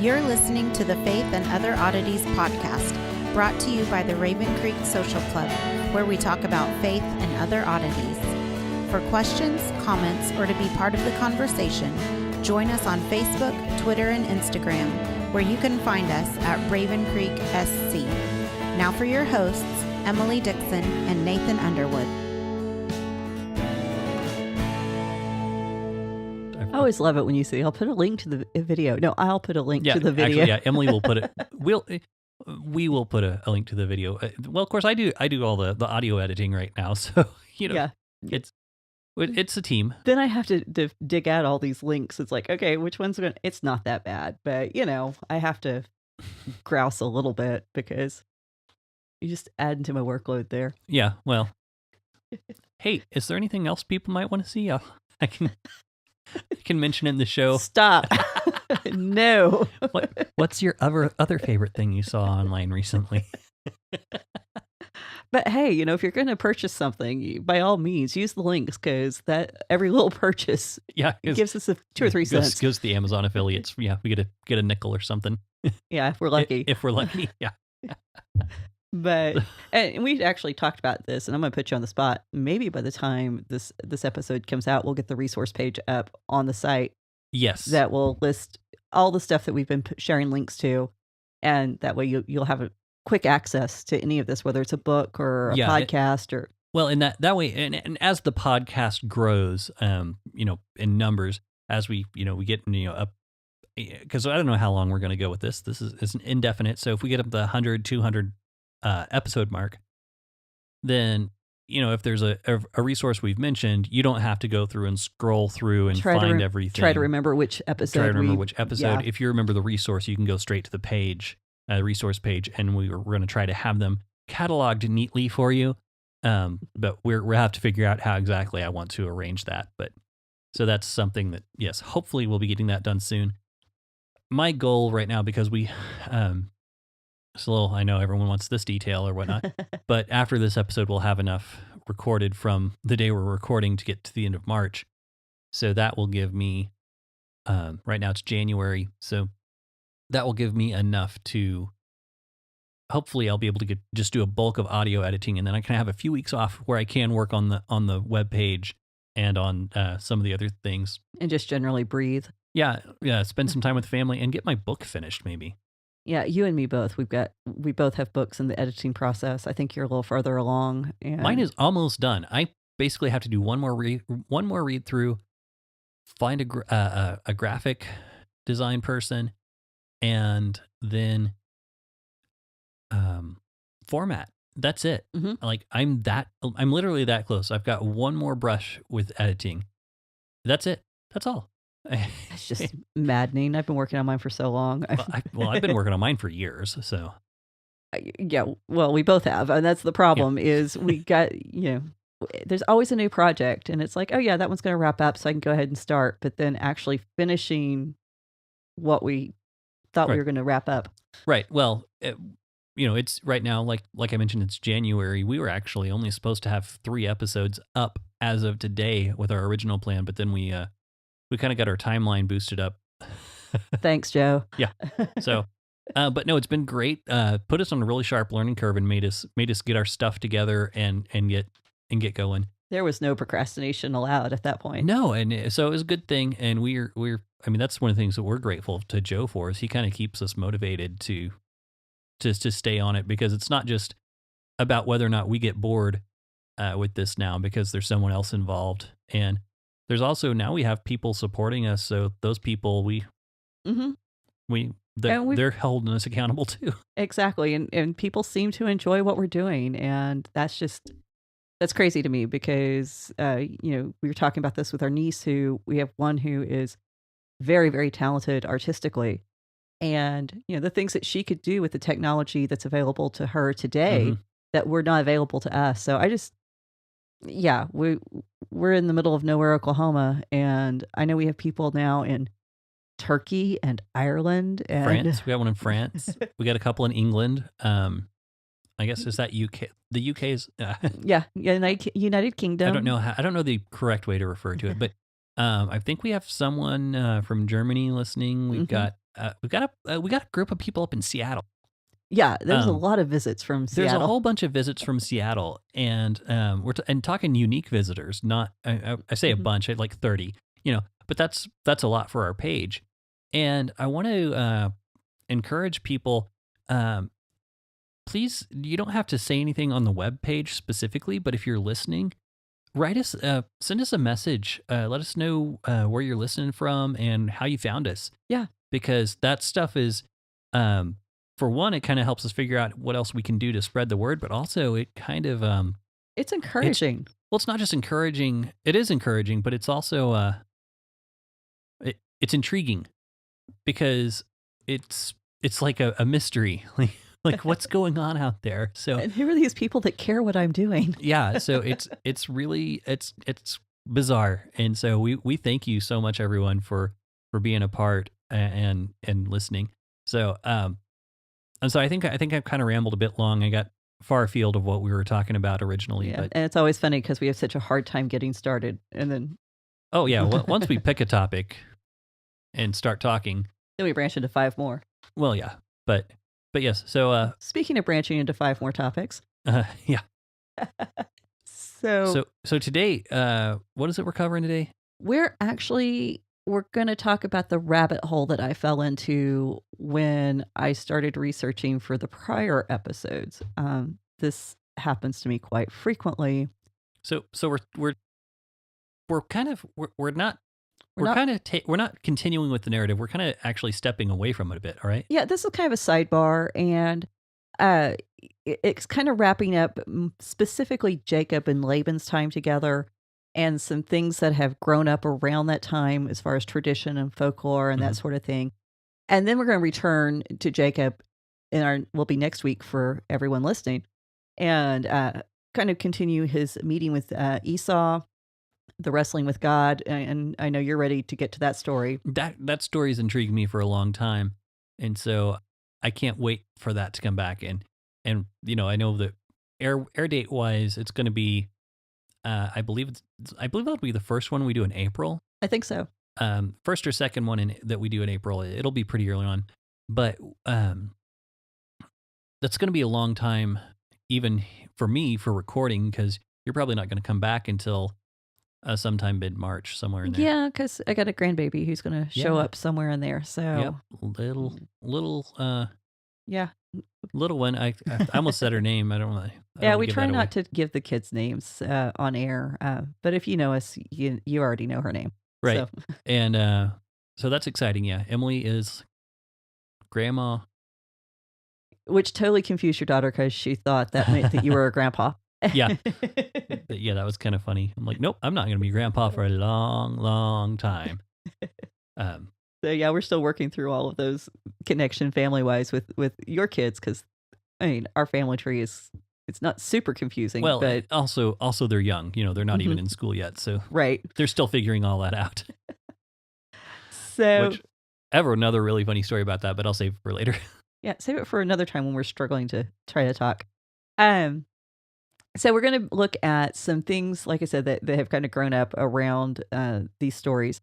You're listening to the Faith and Other Oddities podcast, brought to you by the Raven Creek Social Club, where we talk about faith and other oddities. For questions, comments, or to be part of the conversation, join us on Facebook, Twitter, and Instagram, where you can find us at Raven Creek SC. Now for your hosts, Emily Dixon and Nathan Underwood. I always love it when you say, I'll put a link to the video. No, I'll put a link to the video. Actually, Emily will put it. We will put a link to the video. Well, of course, I do all the audio editing right now. So, it's a team. Then I have to dig out all these links. It's like, okay, which one's going to, it's not that bad. But, I have to grouse a little bit because you just add into my workload there. Yeah, well. Hey, is there anything else people might want to see? I can mention in the show. Stop. No. What's your other favorite thing you saw online recently? But hey, if you're going to purchase something, by all means, use the links because that every little purchase gives us 2 or 3 cents. Goes to the Amazon affiliates. Yeah, we get a nickel or something. Yeah, if we're lucky. If we're lucky, yeah. But and we actually talked about this, and I'm going to put you on the spot. Maybe by the time this episode comes out, we'll get the resource page up on the site. Yes, that will list all the stuff that we've been sharing links to, and that way you'll have a quick access to any of this, whether it's a book or a podcast or. Well, in that way, and as the podcast grows, in numbers, as we get up, because I don't know how long we're going to go with this. This is indefinite. So if we get up the 100, 200 episode mark, then if there's a resource we've mentioned, you don't have to go through and scroll through and find everything. Try to remember which episode. Yeah. If you remember the resource, you can go straight to the page, the resource page, and we're going to try to have them cataloged neatly for you. But we'll have to figure out how exactly I want to arrange that. But so that's something that, yes, hopefully we'll be getting that done soon. My goal right now, because I know everyone wants this detail or whatnot, but after this episode, we'll have enough recorded from the day we're recording to get to the end of March. So that will give me, right now it's January, so that will give me enough to, hopefully I'll be able to just do a bulk of audio editing, and then I can have a few weeks off where I can work on the web page and on some of the other things. And just generally breathe. Yeah, spend some time with family and get my book finished maybe. Yeah, you and me both. We both have books in the editing process. I think you're a little further along. And mine is almost done. I basically have to do one more read through, find a graphic design person, and then format. That's it. Mm-hmm. Like I'm literally that close. I've got one more brush with editing. That's it. That's all. It's just maddening. I've been working on mine for so long. I've been working on mine for years, so. Yeah, well, we both have, and that's the problem is we got, there's always a new project, and it's like, oh yeah, that one's going to wrap up, so I can go ahead and start, but then actually finishing what we thought we were going to wrap up. Right, well, it's right now, like I mentioned, it's January. We were actually only supposed to have 3 episodes up as of today with our original plan, but then we kind of got our timeline boosted up. Thanks, Joe. Yeah. So, but no, it's been great. Put us on a really sharp learning curve and made us get our stuff together and get going. There was no procrastination allowed at that point. No, and so it was a good thing. And we're that's one of the things that we're grateful to Joe for, is he kind of keeps us motivated to stay on it, because it's not just about whether or not we get bored with this now, because there's someone else involved, and there's also, now we have people supporting us, so those people they're holding us accountable too. Exactly, and people seem to enjoy what we're doing, and that's crazy to me, because we were talking about this with our niece, who we have one who is very, very talented artistically, and the things that she could do with the technology that's available to her today that were not available to us. So we're in the middle of nowhere, Oklahoma, and I know we have people now in Turkey and Ireland and France. We got one in France. We got a couple in England. I guess is that UK? The UK is United Kingdom. I don't know the correct way to refer to it, but I think we have someone from Germany listening. We've got we got a group of people up in Seattle. Yeah, there's a lot of visits from There's Seattle. a whole bunch of visits from Seattle, and we're talking unique visitors. Not I say a bunch, like 30, but that's a lot for our page. And I want to encourage people. Please, you don't have to say anything on the web page specifically, but if you're listening, write us, send us a message. Let us know where you're listening from and how you found us. Yeah. Because that stuff is, for one, it kind of helps us figure out what else we can do to spread the word, but also it kind of, It's encouraging. it's not just encouraging. It is encouraging, but it's also, it's intriguing because it's like a mystery, like what's going on out there. So, And who are these people that care what I'm doing? yeah, so it's really it's bizarre, and so we thank you so much, everyone, for being a part and listening. So and so I think I've kind of rambled a bit long. I got far afield of what we were talking about originally, Yeah, but and it's always funny because we have such a hard time getting started, and then oh yeah, once we pick a topic and start talking, then we branch into 5 more. well, yeah, but yes. So Speaking of branching into 5 more topics, yeah. so So today, what is it we're covering today? we're going to talk about the rabbit hole that I fell into when I started researching for the prior episodes. This happens to me quite frequently. So we're not we're not continuing with the narrative. We're kind of actually stepping away from it a bit. All right. Yeah, this is kind of a sidebar, and it's kind of wrapping up specifically Jacob and Laban's time together, and some things that have grown up around that time as far as tradition and folklore and that sort of thing. And then we're going to return to Jacob will be next week for everyone listening, and kind of continue his meeting with Esau, the wrestling with God. And I know you're ready to get to that story. That story's intrigued me for a long time, and so I can't wait for that to come back. And I know that air date wise, it's going to be, I believe that'll be the first one we do in April. I think so. First or second one that we do in April. It'll be pretty early on, but that's going to be a long time, even for me, for recording, because you're probably not going to come back until sometime mid-March, somewhere in there. Yeah, because I got a grandbaby who's going to show up somewhere in there. So Yep, little yeah, little one. I almost said her name. I don't want to. yeah. We try not to give the kids names on air, but if you know us, you already know her name, Right. So. And so that's exciting. Yeah, Emily is grandma. Which totally confused your daughter because she thought that meant that you were a grandpa. Yeah. Yeah, that was kind of funny. I'm like, nope, I'm not going to be grandpa for a long, long time. So yeah, we're still working through all of those connection family wise with your kids, because I mean our family tree it's not super confusing. Well, but also they're young. They're not even in school yet, so right, they're still figuring all that out. So Which, I have another really funny story about that, but I'll save it for later. yeah, save it for another time when we're struggling to try to talk. So we're going to look at some things, like I said, that have kind of grown up around these stories.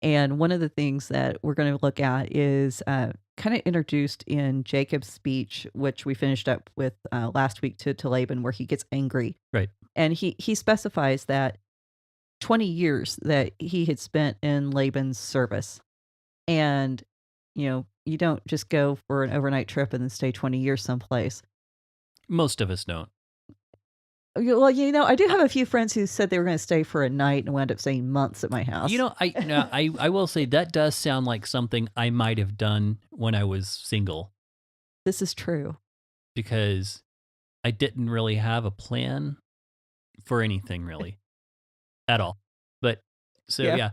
And one of the things that we're going to look at is kind of introduced in Jacob's speech, which we finished up with last week to Laban, where he gets angry. Right. And he specifies that 20 years that he had spent in Laban's service. And, you don't just go for an overnight trip and then stay 20 years someplace. Most of us don't. Well, I do have a few friends who said they were going to stay for a night and wound up staying months at my house. I will say that does sound like something I might have done when I was single, This is true. because I didn't really have a plan for anything really at all. But so yeah.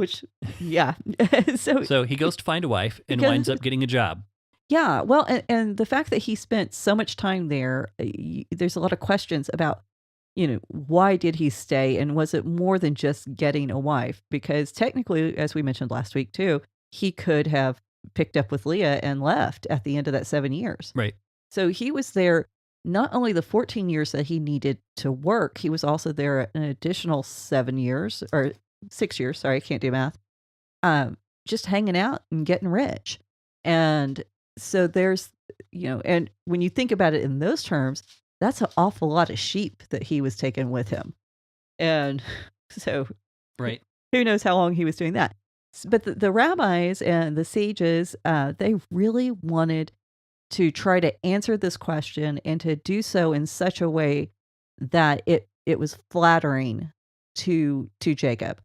So he goes to find a wife and Because- winds up getting a job. Yeah, well, and the fact that he spent so much time there, there's a lot of questions about, why did he stay? And was it more than just getting a wife? Because technically, as we mentioned last week too, he could have picked up with Leah and left at the end of that 7 years. Right. So he was there not only the 14 years that he needed to work, he was also there an additional 7 years, or 6 years, sorry, I can't do math, just hanging out and getting rich. And so there's, and when you think about it in those terms, that's an awful lot of sheep that he was taking with him. And so Right. who knows how long he was doing that. But the rabbis and the sages, they really wanted to try to answer this question and to do so in such a way that it was flattering to Jacob.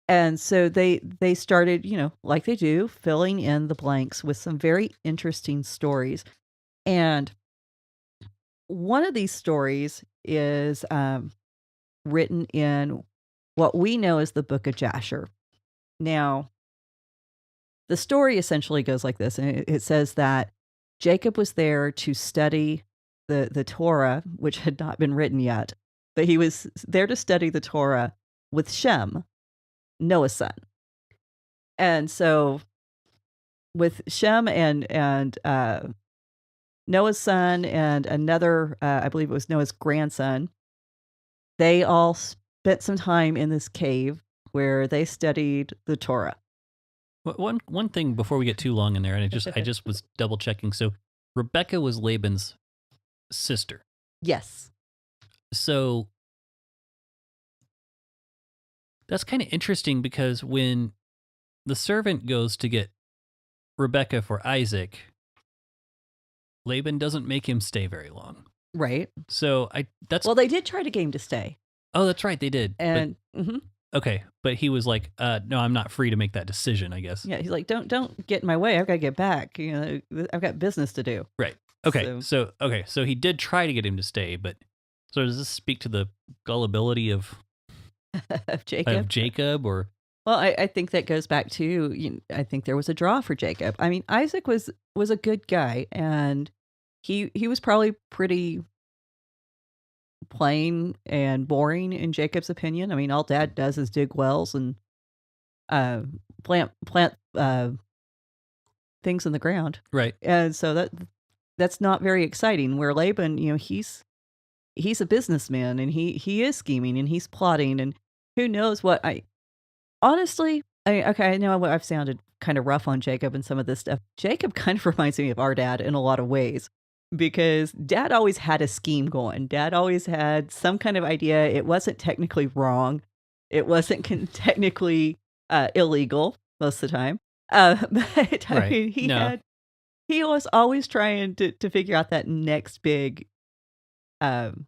And so they started, like they do, filling in the blanks with some very interesting stories. And one of these stories is written in what we know as the Book of Jasher. Now, the story essentially goes like this, and it says that Jacob was there to study the Torah, which had not been written yet, but he was there to study the Torah with Shem, Noah's son. And so with Shem and Noah's son and another, I believe it was Noah's grandson, they all spent some time in this cave where they studied the Torah. One thing before we get too long in there, and I just was double checking. So Rebecca was Laban's sister. Yes. So that's kind of interesting because when the servant goes to get Rebecca for Isaac, Laban doesn't make him stay very long. Right. So well, they did try to get him to stay. Oh, that's right, they did. And okay, but he was like, no, I'm not free to make that decision, I guess. Yeah, he's like, don't get in my way. I've got to get back. I've got business to do. Right. Okay. So he did try to get him to stay, but so does this speak to the gullibility of Jacob or? Well, I think that goes back to, I think there was a draw for Jacob. I mean, Isaac was a good guy, and he was probably pretty plain and boring in Jacob's opinion. I mean, all Dad does is dig wells and plant things in the ground. Right. And so that's not very exciting. Where Laban, he's a businessman, and he is scheming, and he's plotting, and who knows what. Honestly, I know I've sounded kind of rough on Jacob and some of this stuff. Jacob kind of reminds me of our dad in a lot of ways, because Dad always had a scheme going. Dad always had some kind of idea. It wasn't technically wrong. It wasn't technically illegal most of the time. But I mean, he was always trying to figure out that next big, the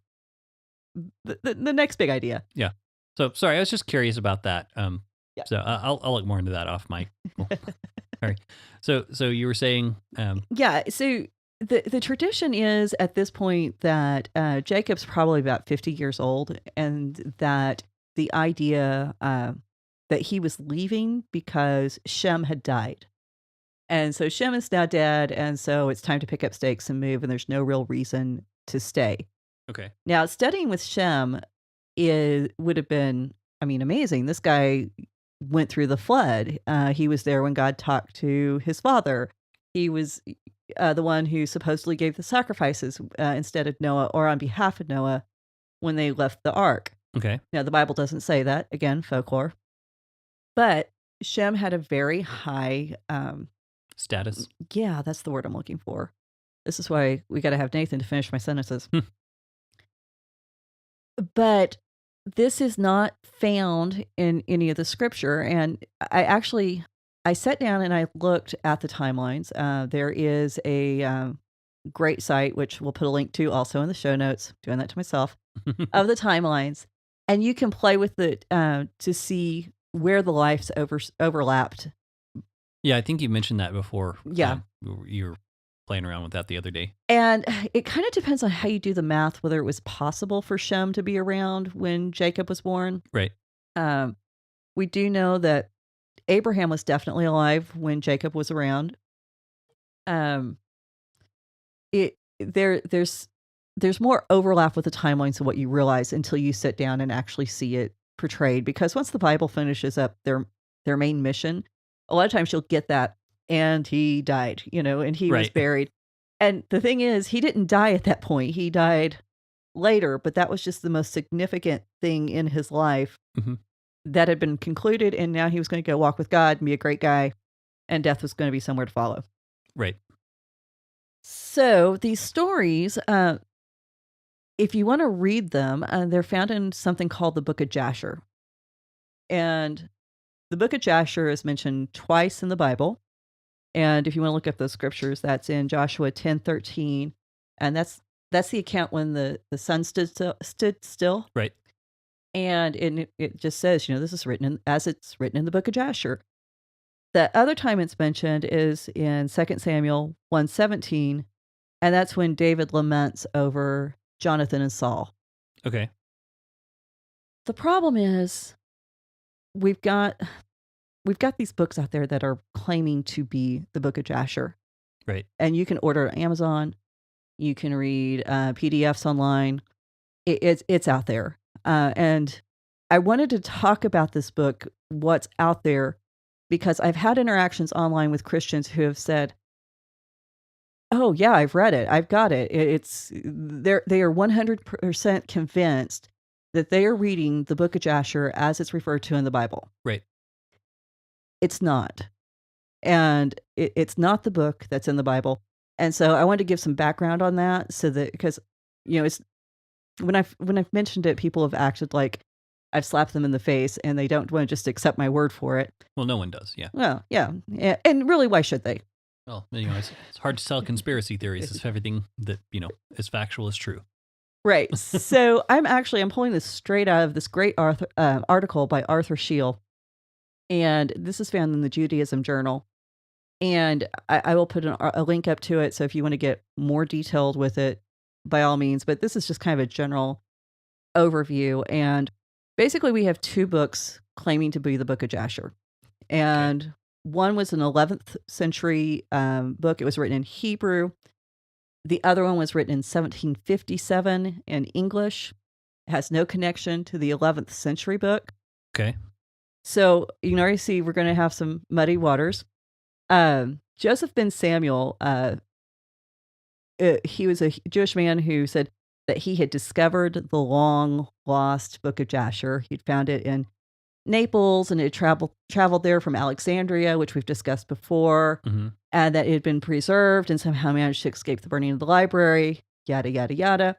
next big idea. Yeah. So sorry, I was just curious about that. Yeah. So I'll look more into that off mic. Cool. All right. So you were saying, yeah. So the tradition is at this point that Jacob's probably about 50 years old, and that the idea that he was leaving because Shem had died. And so Shem is now dead, and so it's time to pick up stakes and move, and there's no real reason to stay. Okay. Now, studying with Shem would have been, amazing. This guy went through the flood. He was there when God talked to his father. He was the one who supposedly gave the sacrifices instead of Noah, or on behalf of Noah, when they left the ark. Okay. Now, the Bible doesn't say that. Again, folklore. But Shem had a very high status. Yeah, that's the word I'm looking for. This is why we got to have Nathan to finish my sentences. But this is not found in any of the scripture. And I sat down and I looked at the timelines. There is a great site, which we'll put a link to also in the show notes, doing that to myself, of the timelines. And you can play with it to see where the lives overlapped. Yeah, I think you mentioned that before. Yeah. You were playing around with that the other day. And it kind of depends on how you do the math, whether it was possible for Shem to be around when Jacob was born. Right. We do know that Abraham was definitely alive when Jacob was around. There's more overlap with the timelines of what you realize until you sit down and actually see it portrayed. Because once the Bible finishes up their main mission, a lot of times you'll get that, and he died, and he was buried. And the thing is, he didn't die at that point. He died later, but that was just the most significant thing in his life that had been concluded, and now he was going to go walk with God and be a great guy. and death was going to be somewhere to follow. Right. So these stories, if you want to read them, they're found in something called the Book of Jasher. And the Book of Jasher is mentioned twice in the Bible. And if you want to look up those scriptures, that's in Joshua 10:13. And that's the account when the sun stood still. Right. And it just says, this is written as it's written in the Book of Jasher. The other time it's mentioned is in 2 Samuel 1:17, and that's when David laments over Jonathan and Saul. Okay. The problem is we've got these books out there that are claiming to be the Book of Jasher. Right. And you can order it on Amazon. You can read PDFs online. It's out there. And I wanted to talk about this book, what's out there, because I've had interactions online with Christians who have said, "Oh yeah, I've read it. I've got it." They are 100% convinced that they are reading the Book of Jasher as it's referred to in the Bible. Right. It's not. And it's not the book that's in the Bible. And so I wanted to give some background on that so that, because, it's when I've mentioned it, people have acted like I've slapped them in the face and they don't want to just accept my word for it. Well, no one does. Yeah. Well, yeah. And really, why should they? Well, it's hard to sell conspiracy theories if everything that, is factual is true. Right. So I'm pulling this straight out of this great article by Arthur Scheel. And this is found in the Judaism Journal. And I will put a link up to it. So if you want to get more detailed with it, by all means. But this is just kind of a general overview. And basically, we have two books claiming to be the Book of Jasher. And one was an 11th century book. It was written in Hebrew. The other one was written in 1757 in English. It has no connection to the 11th century book. Okay. So you can already see we're going to have some muddy waters. Joseph ben Samuel, he was a Jewish man who said that he had discovered the long-lost Book of Jasher. He'd found it in Naples, and it traveled there from Alexandria, which we've discussed before, and that it had been preserved and somehow managed to escape the burning of the library, yada, yada, yada.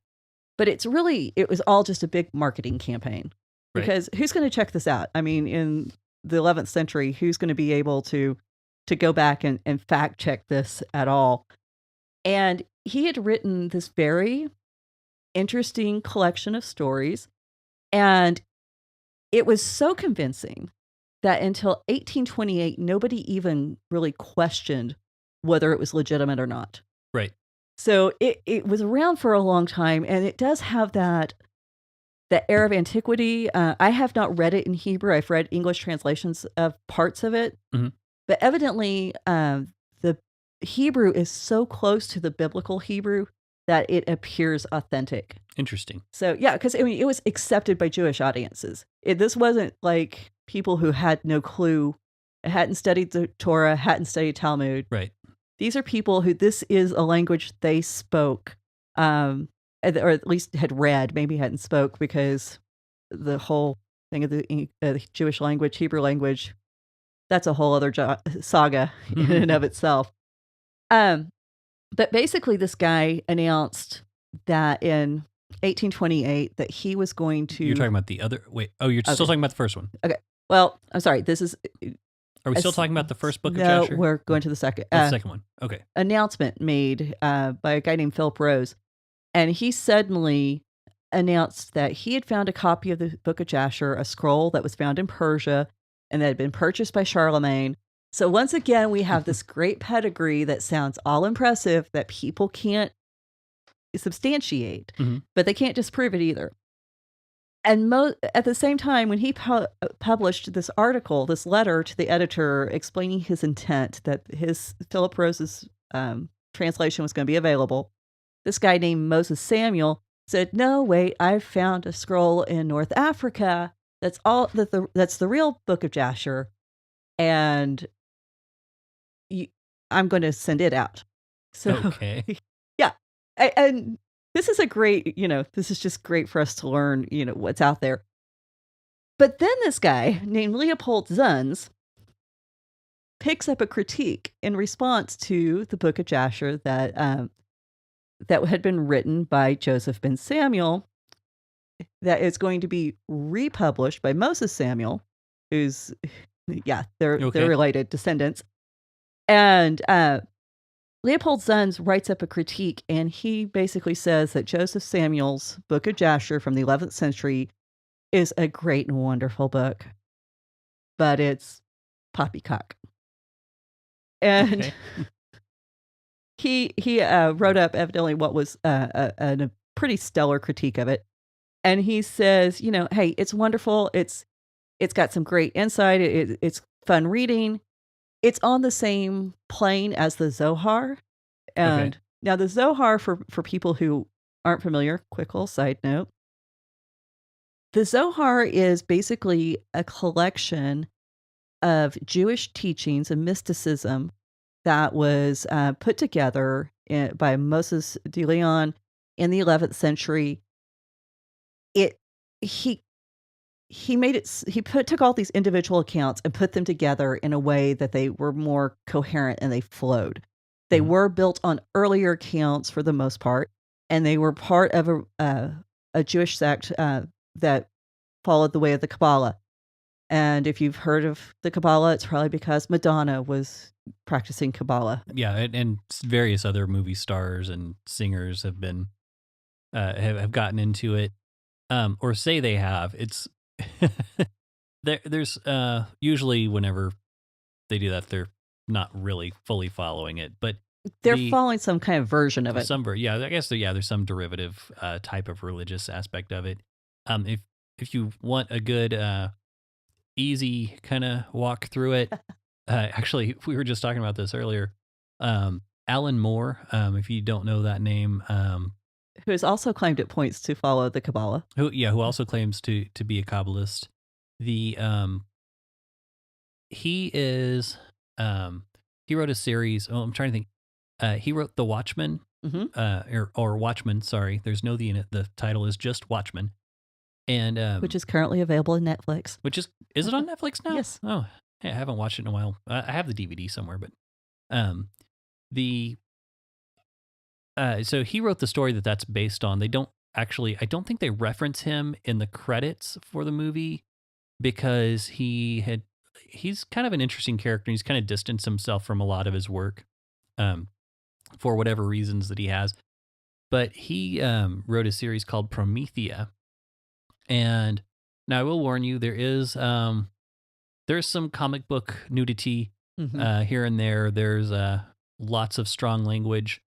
But it was all just a big marketing campaign. Right. Because who's going to check this out? I mean, in the 11th century, who's going to be able to go back and fact check this at all? And he had written this very interesting collection of stories, and it was so convincing that until 1828, nobody even really questioned whether it was legitimate or not. Right. So it was around for a long time, and it does have that era of antiquity. I have not read it in Hebrew. I've read English translations of parts of it. But evidently, the Hebrew is so close to the biblical Hebrew that it appears authentic. Interesting. So, yeah, because it was accepted by Jewish audiences. This wasn't like people who had no clue, hadn't studied the Torah, hadn't studied Talmud. Right. These are people who this is a language they spoke, or at least had read, maybe hadn't spoke, because the whole thing of the Jewish language, Hebrew language, that's a whole other saga in and of itself. But basically, this guy announced that in 1828 that he was going to... You're talking about the other... Wait, you're still talking about the first one. Okay. Well, I'm sorry. This is... Are we still talking about the first Book of No, Jasher? we're going to the second. The second one. Okay. Announcement made by a guy named Philip Rose. And he suddenly announced that he had found a copy of the Book of Jasher, a scroll that was found in Persia, and that had been purchased by Charlemagne. So once again, we have this great pedigree that sounds all impressive that people can't substantiate, but they can't disprove it either. And at the same time, when he published this article, this letter to the editor explaining his intent that Philip Rose's translation was going to be available, this guy named Moses Samuel said, "No, wait, I've found a scroll in North Africa. That's the real Book of Jasher, and I'm going to send it out." So, okay. Yeah, and this is this is just great for us to learn, what's out there. But then this guy named Leopold Zunz picks up a critique in response to the Book of Jasher that had been written by Joseph ben Samuel, that is going to be republished by Moses Samuel, who's they're Okay. related descendants. And Leopold Zunz writes up a critique, and he basically says that Joseph Samuel's Book of Jasher from the 11th century is a great and wonderful book, but it's poppycock. And Okay. he wrote up evidently what was a pretty stellar critique of it. And he says, hey, it's wonderful. It's got some great insight. It's fun reading. It's on the same plane as the Zohar. And now the Zohar, for people who aren't familiar, quick little side note. The Zohar is basically a collection of Jewish teachings and mysticism that was put together by Moses de Leon in the 11th century. He made it. He took all these individual accounts and put them together in a way that they were more coherent and they flowed. They were built on earlier accounts for the most part, and they were part of a Jewish sect that followed the way of the Kabbalah. And if you've heard of the Kabbalah, it's probably because Madonna was practicing Kabbalah. Yeah, and various other movie stars and singers have been have gotten into it, or say they have. It's there's usually whenever they do that, they're not really fully following it, but they're following some kind of version of it. I guess there's some derivative type of religious aspect of it. If you want a good easy kind of walk through it, actually we were just talking about this earlier. Alan Moore, if you don't know that name, who has also claimed at points to follow the Kabbalah. Who also claims to be a Kabbalist. He is he wrote a series. Oh, I'm trying to think. He wrote The Watchmen, or Watchmen. Sorry, there's no the in it. The title is just Watchmen, and which is currently available on Netflix. Is it on Netflix now? Yes. Oh, hey, I haven't watched it in a while. I have the DVD somewhere, but so he wrote the story that's based on. I don't think they reference him in the credits for the movie because he's kind of an interesting character. He's kind of distanced himself from a lot of his work for whatever reasons that he has. But he wrote a series called Promethea. And now I will warn you, there's some comic book nudity here and there. There's lots of strong language.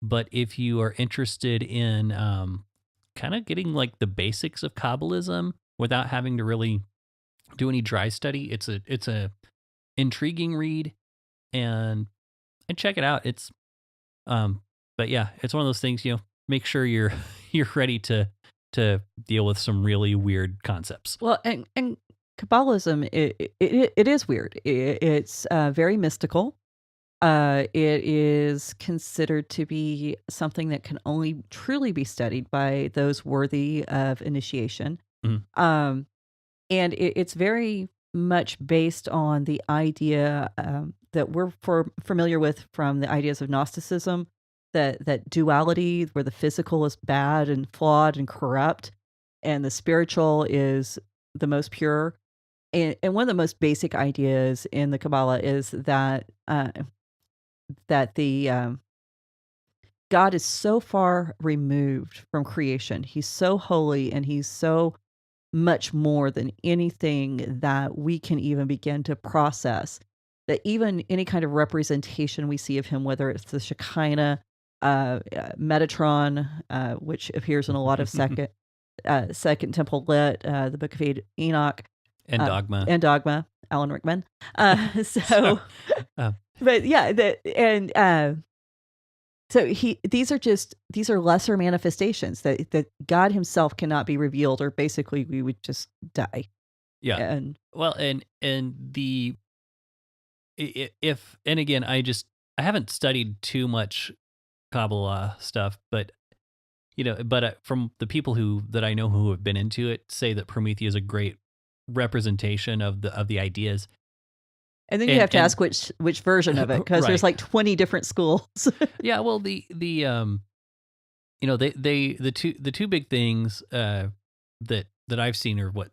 But if you are interested in kind of getting like the basics of Kabbalism without having to really do any dry study, it's a intriguing read, and check it out. It's but yeah, it's one of those things, make sure you're ready to deal with some really weird concepts. Well, and Kabbalism, it is weird. It's very mystical. It is considered to be something that can only truly be studied by those worthy of initiation. And it's very much based on the idea that we're familiar with from the ideas of Gnosticism, that duality where the physical is bad and flawed and corrupt, and the spiritual is the most pure. And one of the most basic ideas in the Kabbalah is that the God is so far removed from creation. He's so holy, and he's so much more than anything that we can even begin to process, that even any kind of representation we see of him, whether it's the Shekinah, Metatron, which appears in a lot of second temple lit, the Book of Enoch, and Dogma, Alan Rickman. But yeah, so these are lesser manifestations that God himself cannot be revealed, or basically we would just die. Yeah. And again, I haven't studied too much Kabbalah stuff, but from the people that I know who have been into it, say that Promethea is a great representation of the ideas. And then you have to ask which version of it, because there's like 20 different schools. Yeah, well, the two big things that I've seen, or what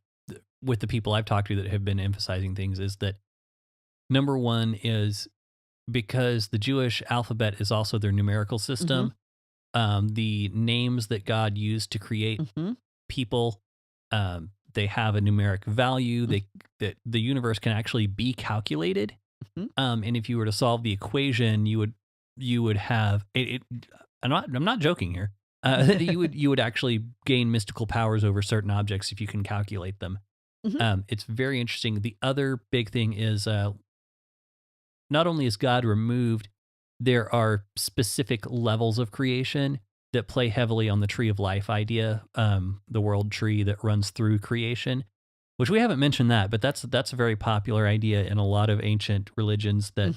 with the people I've talked to that have been emphasizing things, is that number one is because the Jewish alphabet is also their numerical system. The names that God used to create people, they have a numeric value. That the universe can actually be calculated. And if you were to solve the equation, you would have it. I'm not joking here. You would actually gain mystical powers over certain objects if you can calculate them. It's very interesting. The other big thing is not only is God removed, there are specific levels of creation that play heavily on the tree of life idea, the world tree that runs through creation, which we haven't mentioned that, but that's a very popular idea in a lot of ancient religions, that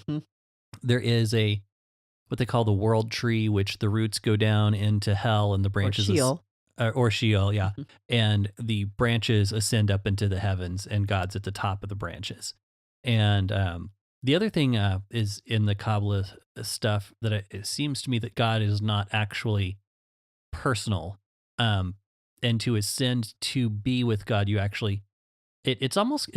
there is what they call the world tree, which the roots go down into hell and the branches or Sheol, yeah. And the branches ascend up into the heavens, and God's at the top of the branches. And the other thing is in the Kabbalah stuff that it seems to me that God is not actually personal. And to ascend to be with God, you actually, it's almost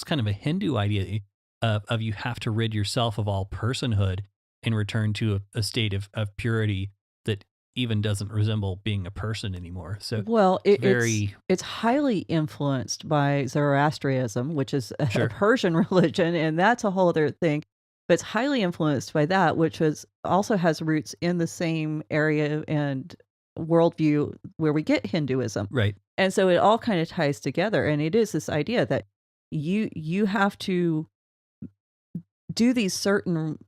kind of a Hindu idea of you have to rid yourself of all personhood and return to a state of purity that even doesn't resemble being a person anymore. So, well, it's highly influenced by Zoroastrianism, which is a Persian religion, and that's a whole other thing. But it's highly influenced by that, which also has roots in the same area and worldview where we get Hinduism. Right. And so it all kind of ties together, and it is this idea that you have to do these certain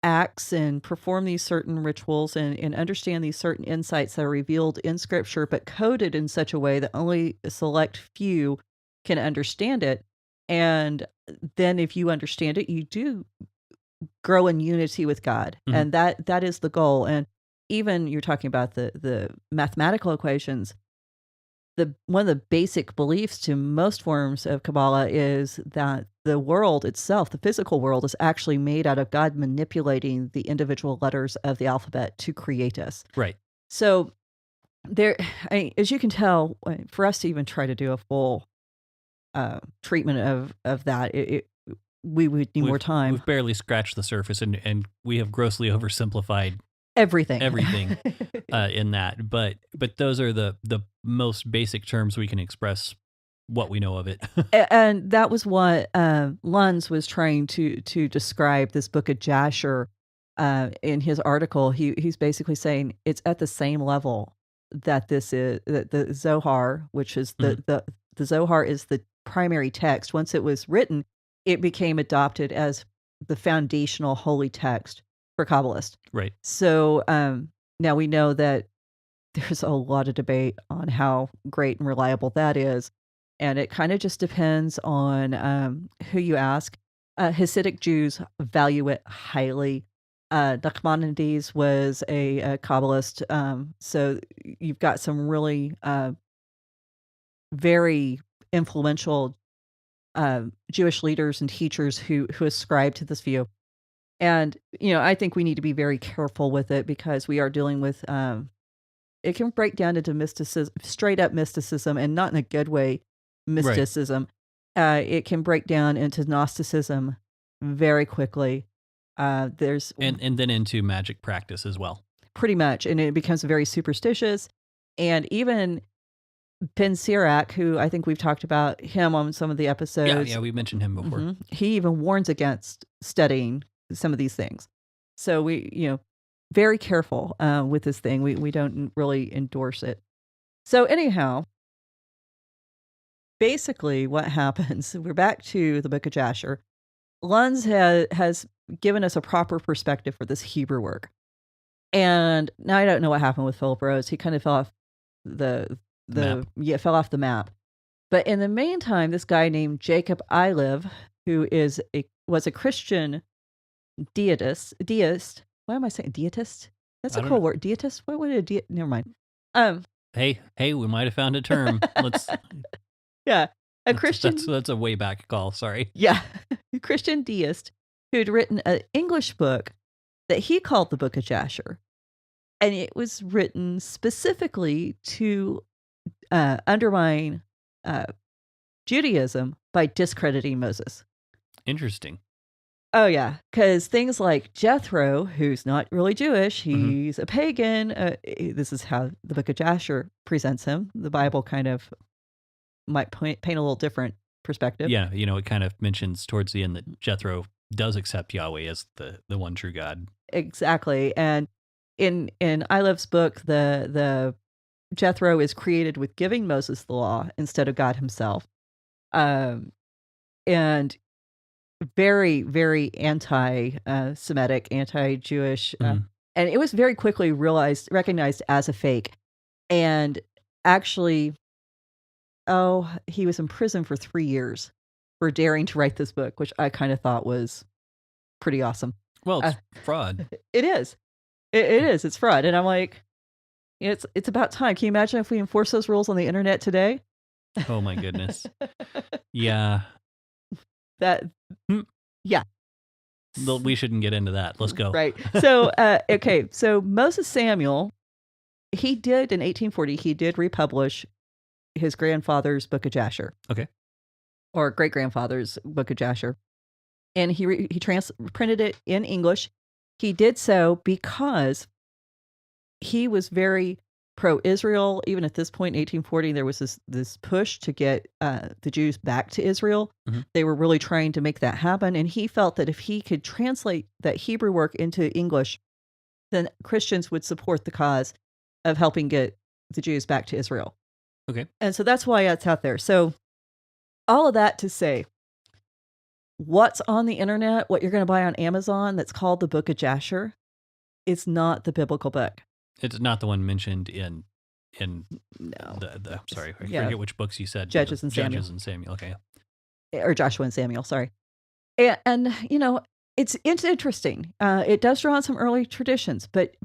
acts and perform these certain rituals and understand these certain insights that are revealed in Scripture, but coded in such a way that only a select few can understand it. And then if you understand it, you do grow in unity with God. And that is the goal. And even you're talking about the mathematical equations. One of the basic beliefs to most forms of Kabbalah is that the world itself, the physical world, is actually made out of God manipulating the individual letters of the alphabet to create us. Right. So as you can tell, for us to even try to do a full treatment of that, we would need more time. We've barely scratched the surface, and we have grossly oversimplified everything in that. But those are the most basic terms we can express what we know of it. And that was what Lunds was trying to describe this Book of Jasher in his article. He's basically saying it's at the same level that this is that the Zohar, which is the Zohar is the primary text. Once it was written, it became adopted as the foundational holy text for Kabbalists. Right. So now we know that there's a lot of debate on how great and reliable that is. And it kind of just depends on who you ask. Hasidic Jews value it highly. Nachmanides was a Kabbalist. So you've got some really very influential Jewish leaders and teachers who ascribe to this view. And, I think we need to be very careful with it, because we are dealing with, it can break down into mysticism, straight up mysticism, and not in a good way mysticism. Right. It can break down into Gnosticism very quickly. And then into magic practice as well. Pretty much. And it becomes very superstitious. And even Ben Sirach, who I think we've talked about him on some of the episodes. Yeah, we mentioned him before. He even warns against studying some of these things. So we, very careful with this thing. We don't really endorse it. So anyhow, basically what happens, we're back to the Book of Jasher. Lunds has given us a proper perspective for this Hebrew work. And now I don't know what happened with Philip Rose. He kind of fell off fell off the map. But in the meantime, this guy named Jacob Iliv, who was a Christian deist. Why am I saying deist? That's a cool word. Deist? What would a never mind. Hey, we might have found a term. Let's Yeah. a Christian, That's a way back call. Sorry. yeah, a Christian deist who'd written an English book that he called the Book of Jasher. And it was written specifically to undermine Judaism by discrediting Moses. Interesting. Oh, yeah, because things like Jethro, who's not really Jewish, Mm-hmm. he's a pagan. This is how the Book of Jasher presents him. The Bible kind of might paint a little different perspective. Yeah, it kind of mentions towards the end that Jethro does accept Yahweh as the one true God. Exactly. And in Ilev's book, the Jethro is created with giving Moses the law instead of God himself. And very, very anti-Semitic, anti-Jewish. Mhm. And it was very quickly recognized as a fake. And actually, he was in prison for 3 years for daring to write this book, which I kind of thought was pretty awesome. Well, it's fraud. It is. It is. It's fraud. And I'm like, it's about time. Can you imagine if we enforce those rules on the internet today? Oh my goodness. Yeah. That, Hmm. yeah. We shouldn't get into that. Let's go. Right. So, okay. So Moses Samuel, he did in 1840, he did republish his grandfather's Book of Jasher. Okay. Or great-grandfather's Book of Jasher. And he printed it in English. He did so because he was very pro-Israel. Even at this point in 1840, there was this push to get the Jews back to Israel. Mhm. They were really trying to make that happen. And he felt that if he could translate that Hebrew work into English, then Christians would support the cause of helping get the Jews back to Israel. Okay. And so that's why it's out there. So all of that to say, what's on the internet, what you're going to buy on Amazon that's called the Book of Jasher, is not the biblical book. It's not the one mentioned in No. the sorry, I Yeah. forget which books you said. Judges and Samuel. Judges and Samuel. Okay. Or Joshua and Samuel, sorry. And it's interesting. It does draw on some early traditions, but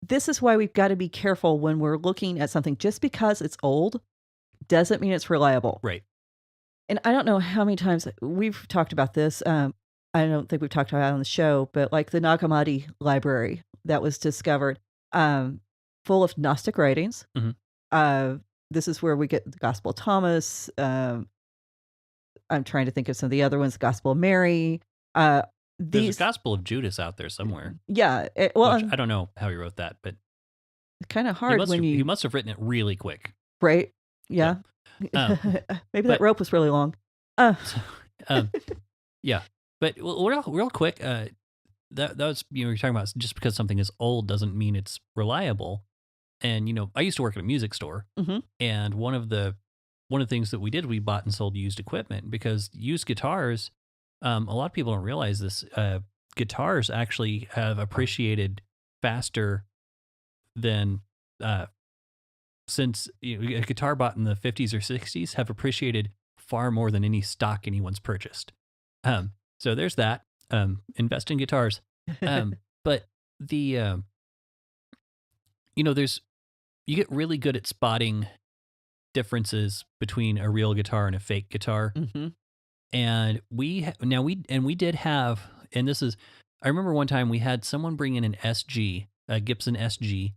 this is why we've got to be careful when we're looking at something. Just because it's old doesn't mean it's reliable. Right. And I don't know how many times we've talked about this. I don't think we've talked about it on the show, but like the Nag Hammadi library that was discovered, full of Gnostic writings. Mhm. This is where we get the Gospel of Thomas. I'm trying to think of some of the other ones, the Gospel of Mary. There's a Gospel of Judas out there somewhere. Yeah. Which I don't know how he wrote that, but It's kind of hard when he must have written it really quick. Right? Yeah. Maybe that rope was really long. Yeah, but real quick, that was you're talking about just because something is old doesn't mean it's reliable. And I used to work at a music store, Mhm. and one of the things that we did, we bought and sold used equipment because used guitars. A lot of people don't realize this. Guitars actually have appreciated faster than since a guitar bought in the 50s or 60s have appreciated far more than any stock anyone's purchased. So there's that. Invest in guitars. But the you get really good at spotting differences between a real guitar and a fake guitar. Mhm. And we did have, and this is, I remember one time we had someone bring in an SG, a Gibson SG.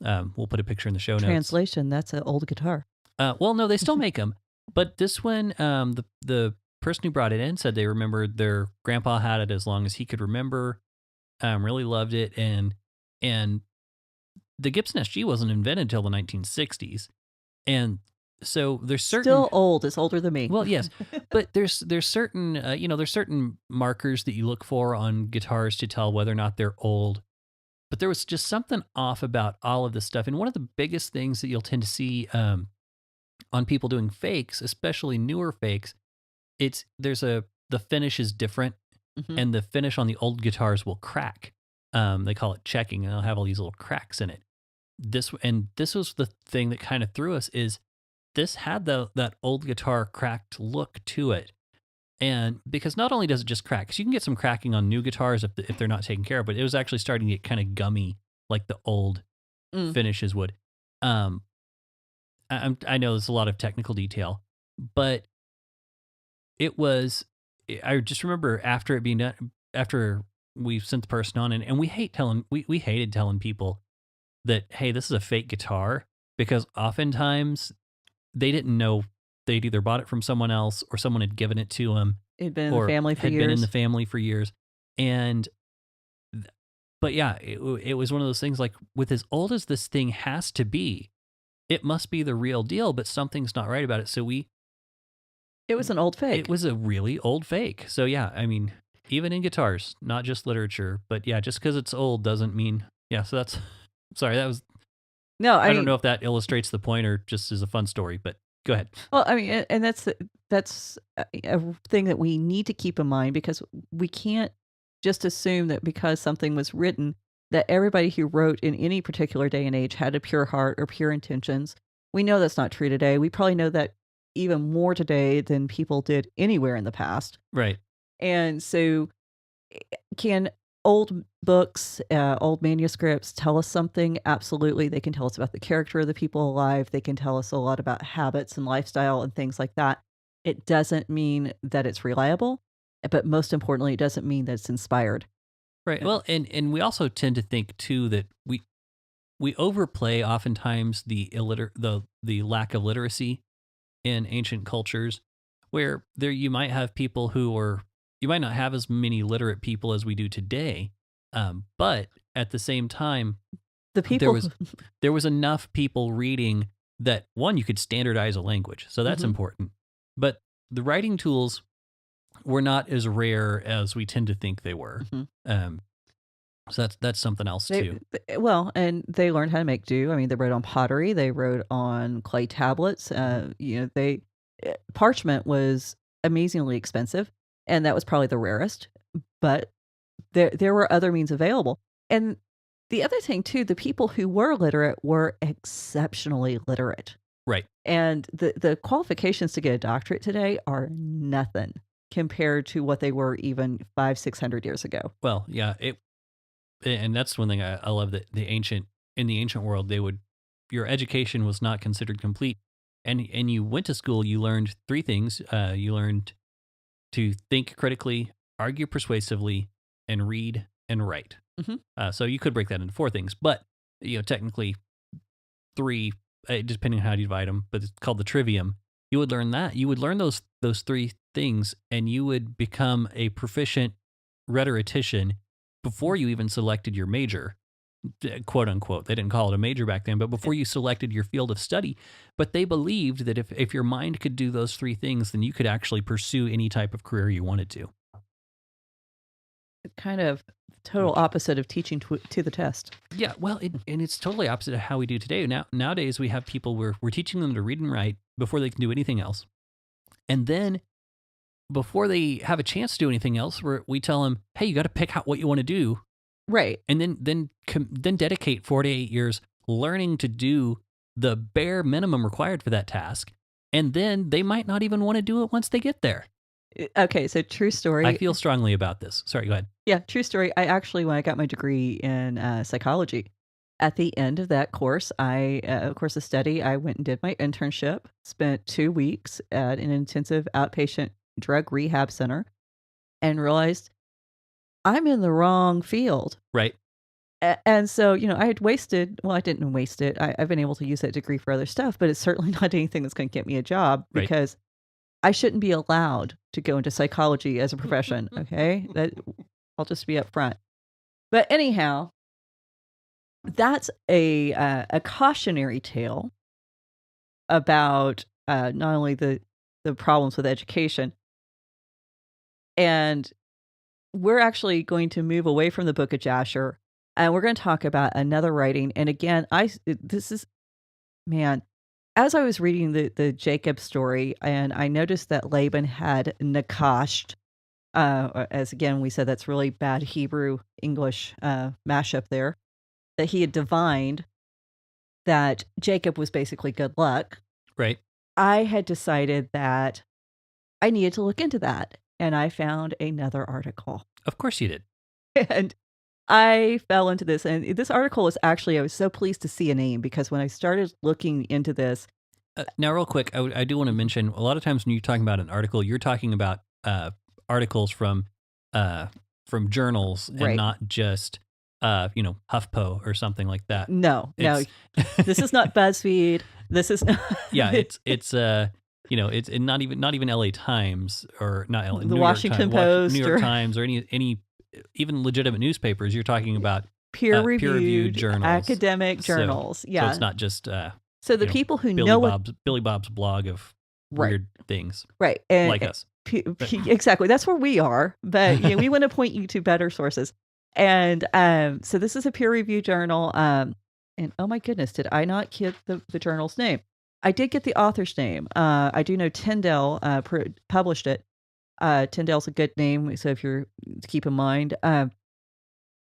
We'll put a picture in the show notes. Translation, that's an old guitar. Well, no, they still make them, but this one, the person who brought it in said they remembered their grandpa had it as long as he could remember. Really loved it, and the Gibson SG wasn't invented until the 1960s, and so there's certain Still old. It's older than me. Well, yes, but there's certain there's certain markers that you look for on guitars to tell whether or not they're old. But there was just something off about all of this stuff, and one of the biggest things that you'll tend to see on people doing fakes, especially newer fakes, the finish is different, Mhm. and the finish on the old guitars will crack. They call it checking, and they'll have all these little cracks in it. This was the thing that kind of threw us is. This had that old guitar cracked look to it. And because not only does it just crack, because you can get some cracking on new guitars if they're not taken care of, but it was actually starting to get kind of gummy like the old finishes would. I know there's a lot of technical detail, but it was, I just remember after it being done, after we sent the person on, and we we hated telling people that, hey, this is a fake guitar, because oftentimes they didn't know. They'd either bought it from someone else or someone had given it to them It'd been in the or family for had years. been in the family for years. And, but yeah, it was one of those things like, with as old as this thing has to be, it must be the real deal, but something's not right about it. So It was an old fake. it was a really old fake. So yeah, I mean, even in guitars, not just literature, but yeah, just because it's old doesn't mean, yeah. So that's, sorry, that was, No, I I don't know if that illustrates the point or just is a fun story, but go ahead. Well, I mean, and that's a thing that we need to keep in mind, because we can't just assume that because something was written that everybody who wrote in any particular day and age had a pure heart or pure intentions. We know that's not true today. We probably know that even more today than people did anywhere in the past. Right. And so, can old books, old manuscripts tell us something? Absolutely. They can tell us about the character of the people alive. They can tell us a lot about habits and lifestyle and things like that. It doesn't mean that it's reliable, but most importantly, it doesn't mean that it's inspired. Right. Well, and we also tend to think too that we overplay oftentimes the the lack of literacy in ancient cultures, where there you might have people you might not have as many literate people as we do today, but at the same time, The people, there was enough people reading that, one, you could standardize a language, so that's Mhm. important. But the writing tools were not as rare as we tend to think they were. Mhm. So that's something else too. well, and they learned how to make do. I mean, they wrote on pottery, they wrote on clay tablets. Parchment was amazingly expensive, and that was probably the rarest. But there were other means available. And the other thing too, the people who were literate were exceptionally literate. Right. And the qualifications to get a doctorate today are nothing compared to what they were even 500-600 years ago. Well, yeah, and that's one thing I love, that in the ancient world, your education was not considered complete. And you went to school, you learned three things. You learned to think critically, argue persuasively, and read and write. Mhm. So you could break that into four things, but technically three, depending on how you divide them. But it's called the trivium. You would learn that. You would learn those three things, and you would become a proficient rhetorician before you even selected your major, quote unquote. They didn't call it a major back then, but before you selected your field of study. But they believed that if your mind could do those three things, then you could actually pursue any type of career you wanted to. Kind of total opposite of teaching to the test. Yeah, well, and it's totally opposite of how we do today. Nowadays, we have people we're teaching them to read and write before they can do anything else. And then before they have a chance to do anything else, we tell them, hey, you got to pick out what you want to do. Right. And then dedicate 4 to 8 years learning to do the bare minimum required for that task. And then they might not even want to do it once they get there. Okay, so true story. I feel strongly about this. Sorry, go ahead. Yeah, true story. I actually, when I got my degree in psychology, at the end of that course, course of study, I went and did my internship, spent 2 weeks at an intensive outpatient drug rehab center, and realized I'm in the wrong field. Right. And so, I had wasted, well, I didn't waste it. I've been able to use that degree for other stuff, but it's certainly not anything that's going to get me a job, Right. because I shouldn't be allowed to go into psychology as a profession. Okay. I'll just be upfront. But anyhow, that's a cautionary tale about not only the problems with education, and we're actually going to move away from the Book of Jasher, and we're going to talk about another writing. And again, as I was reading the Jacob story, and I noticed that Laban had nakashed, as again we said, that's really bad Hebrew English mashup there, that he had divined that Jacob was basically good luck. Right. I had decided that I needed to look into that, and I found another article. Of course you did. And I fell into this, and this article was actually, I was so pleased to see a name, because when I started looking into this, Now, real quick, I do want to mention a lot of times when you're talking about an article, you're talking about articles from journals and Right. not just HuffPo or something like that. No, It's- this is not BuzzFeed. This is not. Yeah, it's it's not even LA Times or not LA, The New York Washington Times, Post New York or- Times or any even legitimate newspapers. You're talking about peer-reviewed journals. academic So- journals. So Yeah. it's not just So the you know, people who know what, Billy Bob's blog of Right. weird things right, and like us. exactly, that's where we are. But we want to point you to better sources. And so this is a peer-reviewed journal. And oh my goodness, did I not get the journal's name? I did get the author's name. I do know Tyndale published it. Tyndale's a good name, so if you're to keep in mind.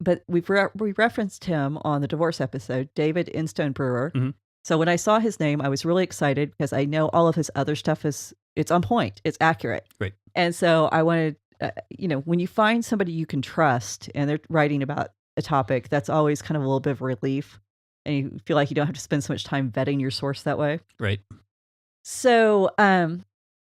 But we referenced him on the divorce episode, David Instone Brewer. Mhm. So when I saw his name, I was really excited because I know all of his other stuff it's on point, it's accurate. Right. And so I wanted, when you find somebody you can trust and they're writing about a topic, that's always kind of a little bit of relief, and you feel like you don't have to spend so much time vetting your source that way. Right. So,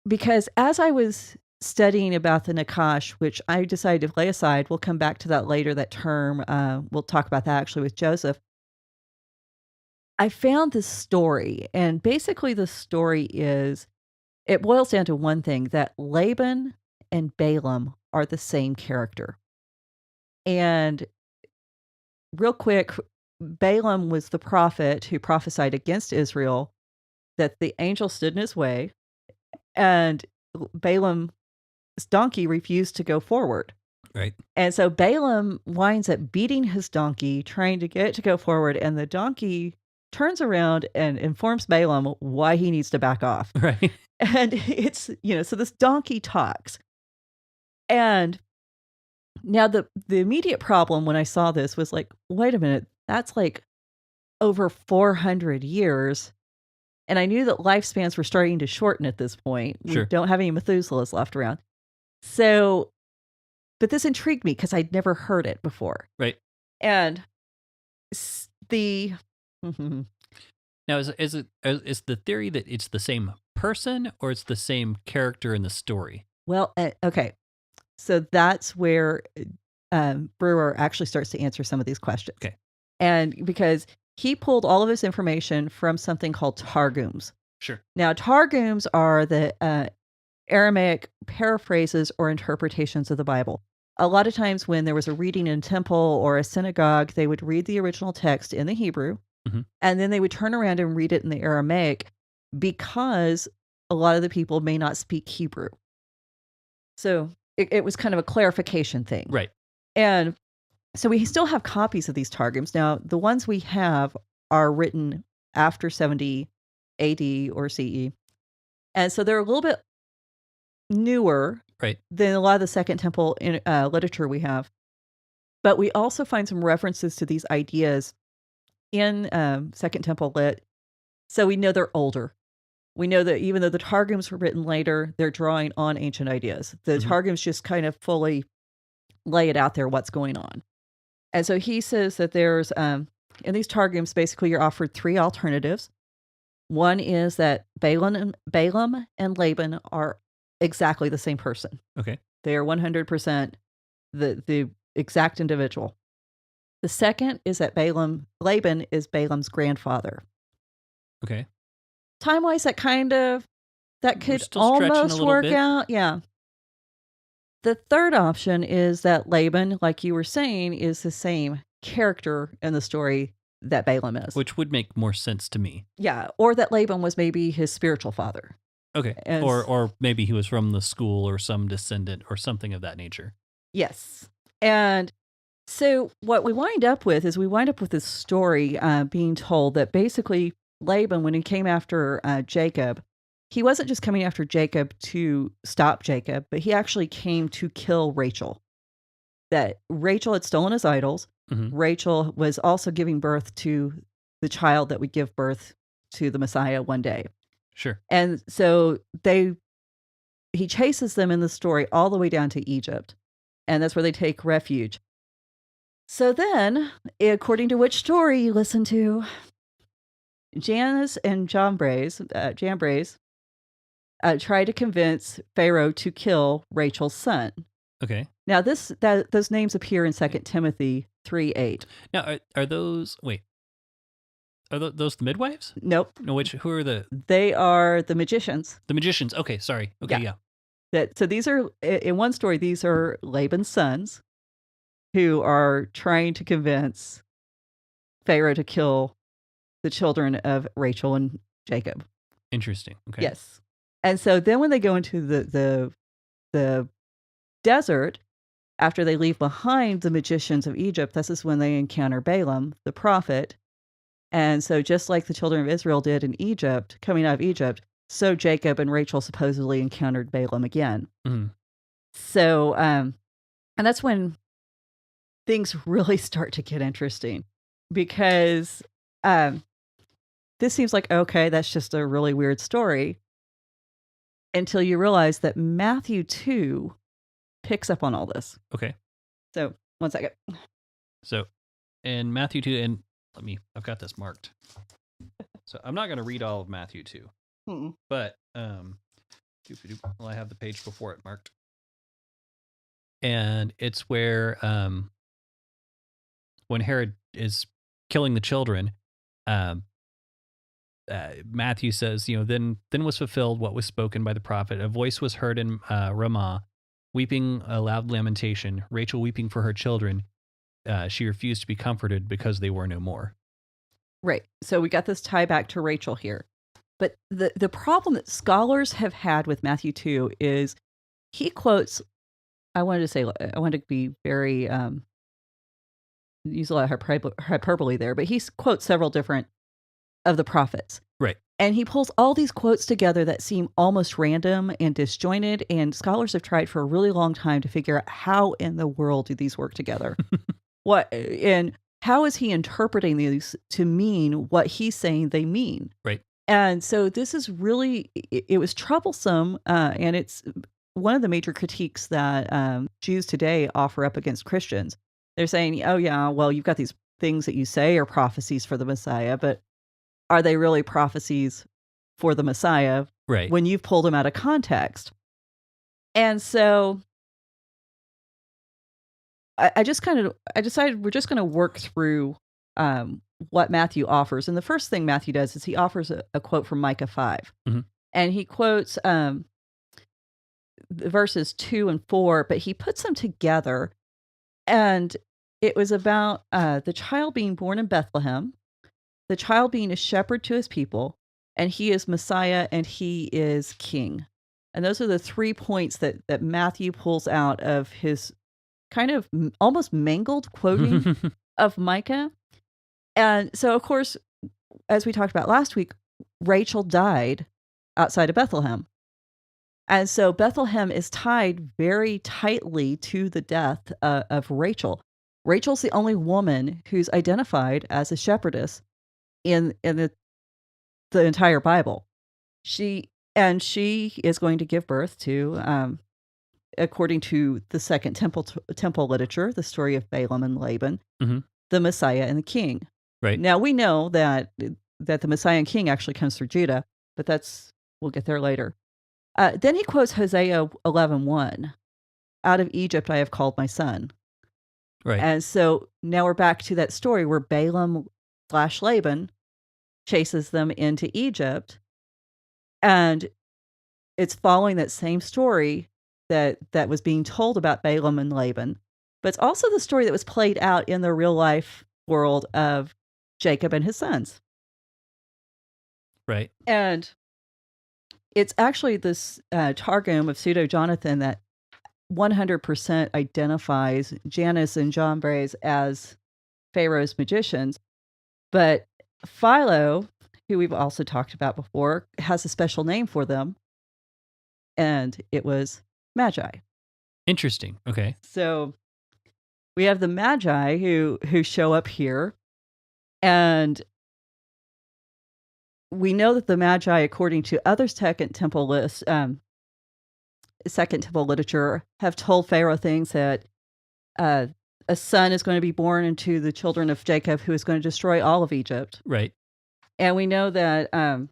because as I was studying about the Nakash, which I decided to lay aside, we'll come back to that later, that term. We'll talk about that actually with Joseph. I found this story, and basically the story it boils down to one thing, that Laban and Balaam are the same character. And real quick, Balaam was the prophet who prophesied against Israel that the angel stood in his way, and Balaam's donkey refused to go forward. Right. And so Balaam winds up beating his donkey, trying to get it to go forward, and the donkey turns around and informs Balaam why he needs to back off. Right. And it's, so this donkey talks. And now the immediate problem when I saw this was like, wait a minute, that's like over 400 years. And I knew that lifespans were starting to shorten at this point. Sure. We don't have any Methuselahs left around. So, but this intrigued me because I'd never heard it before. Right. And Now, is the theory that it's the same person or it's the same character in the story? Well, okay. So that's where Brewer actually starts to answer some of these questions. Okay. And because he pulled all of his information from something called Targums. Sure. Now, Targums are the Aramaic paraphrases or interpretations of the Bible. A lot of times when there was a reading in a temple or a synagogue, they would read the original text in the Hebrew, Mhm. and then they would turn around and read it in the Aramaic because a lot of the people may not speak Hebrew. So it was kind of a clarification thing. Right. And so we still have copies of these Targums. Now, the ones we have are written after 70 AD or CE. And so they're a little bit newer Right. than a lot of the Second Temple literature we have. But we also find some references to these ideas in Second Temple lit. So we know they're older. We know that even though the Targums were written later, they're drawing on ancient ideas. The Mhm. Targums just kind of fully lay it out there what's going on. And so he says that there's, in these Targums, basically you're offered three alternatives. One is that Balaam and Laban are exactly the same person. Okay. They are 100% the exact individual. The second is that Laban is Balaam's grandfather. Okay. Time-wise, that could still stretching a almost little work bit. out. Yeah. The third option is that Laban, like you were saying, is the same character in the story that Balaam is. Which would make more sense to me. Yeah. Or that Laban was maybe his spiritual father. Okay. As- Or maybe he was from the school or some descendant or something of that nature. Yes. And so what we wind up with this story being told that basically Laban, when he came after Jacob, he wasn't just coming after Jacob to stop Jacob, but he actually came to kill Rachel. That Rachel had stolen his idols. Mhm. Rachel was also giving birth to the child that would give birth to the Messiah one day. Sure. And so he chases them in the story all the way down to Egypt. And that's where they take refuge. So then, according to which story you listen to, Jannes and Jambres tried to convince Pharaoh to kill Rachel's son. Okay. Now, those names appear in 2 Timothy 3:8. Now, are those those the midwives? Nope. No, who are They are the magicians. the magicians? Okay, sorry. Okay, yeah. So these are, in one story, these are Laban's sons who are trying to convince Pharaoh to kill the children of Rachel and Jacob. Interesting. Okay. Yes. And so then when they go into the desert, after they leave behind the magicians of Egypt, this is when they encounter Balaam, the prophet. And so just like the children of Israel did in Egypt, coming out of Egypt, so Jacob and Rachel supposedly encountered Balaam again. Mhm. So, and that's when things really start to get interesting, because this seems like, okay, that's just a really weird story, until you realize that Matthew 2 picks up on all this. Okay. So, one second. So, in Matthew 2, and I've got this marked. So, I'm not going to read all of Matthew 2, but well, I have the page before it marked. And it's where when Herod is killing the children, Matthew says, then was fulfilled what was spoken by the prophet. A voice was heard in Ramah, weeping a loud lamentation, Rachel weeping for her children. She refused to be comforted because they were no more. Right. So we got this tie back to Rachel here. But the problem that scholars have had with Matthew 2 is he quotes, I wanted to be very, use a lot of hyperbole there, but he quotes several different of the prophets. Right. And he pulls all these quotes together that seem almost random and disjointed, and scholars have tried for a really long time to figure out how in the world do these work together. And how is he interpreting these to mean what he's saying they mean? Right. And so this is really, it was troublesome, and it's one of the major critiques that Jews today offer up against Christians. They're saying, oh yeah, well, you've got these things that you say are prophecies for the Messiah, but are they really prophecies for the Messiah Right. when you've pulled them out of context? And so I decided we're just going to work through what Matthew offers. And the first thing Matthew does is he offers a quote from Micah 5. Mm-hmm. And he quotes the verses 2 and 4, but he puts them together. And it was about the child being born in Bethlehem, the child being a shepherd to his people, and he is Messiah and he is king. And those are the 3 points that Matthew pulls out of his kind of almost mangled quoting of Micah. And so, of course, as we talked about last week, Rachel died outside of Bethlehem. And so Bethlehem is tied very tightly to the death of Rachel. Rachel's the only woman who's identified as a shepherdess in the entire Bible. She is going to give birth to, according to the Second Temple literature, the story of Balaam and Laban, mm-hmm. the Messiah and the king. Right. Now we know that the Messiah and king actually comes through Judah, but we'll get there later. Then he quotes Hosea 11:1, "Out of Egypt I have called my son." Right. And so now we're back to that story where Balaam/Laban chases them into Egypt, and it's following that same story that was being told about Balaam and Laban, but it's also the story that was played out in the real life world of Jacob and his sons. Right. And it's actually this Targum of Pseudo-Jonathan that 100% identifies Jannes and Jambres as Pharaoh's magicians. But Philo, who we've also talked about before, has a special name for them, and it was Magi. Interesting. Okay. So we have the Magi who show up here, and we know that the Magi, according to other Second Temple literature, have told Pharaoh things that a son is going to be born into the children of Jacob who is going to destroy all of Egypt. Right. And we know that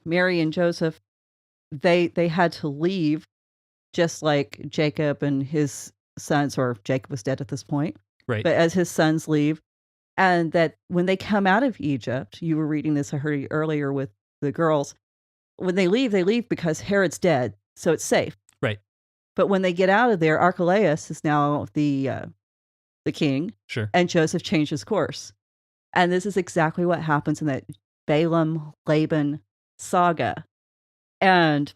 Mary and Joseph, they had to leave, just like Jacob and his sons, or Jacob was dead at this point, Right. but as his sons leave, and that when they come out of Egypt, you were reading this, I heard you earlier with the girls, when they leave because Herod's dead, so it's safe. Right. But when they get out of there, Archelaus is now the king, Sure. and Joseph changes course. And this is exactly what happens in that Balaam Laban saga. And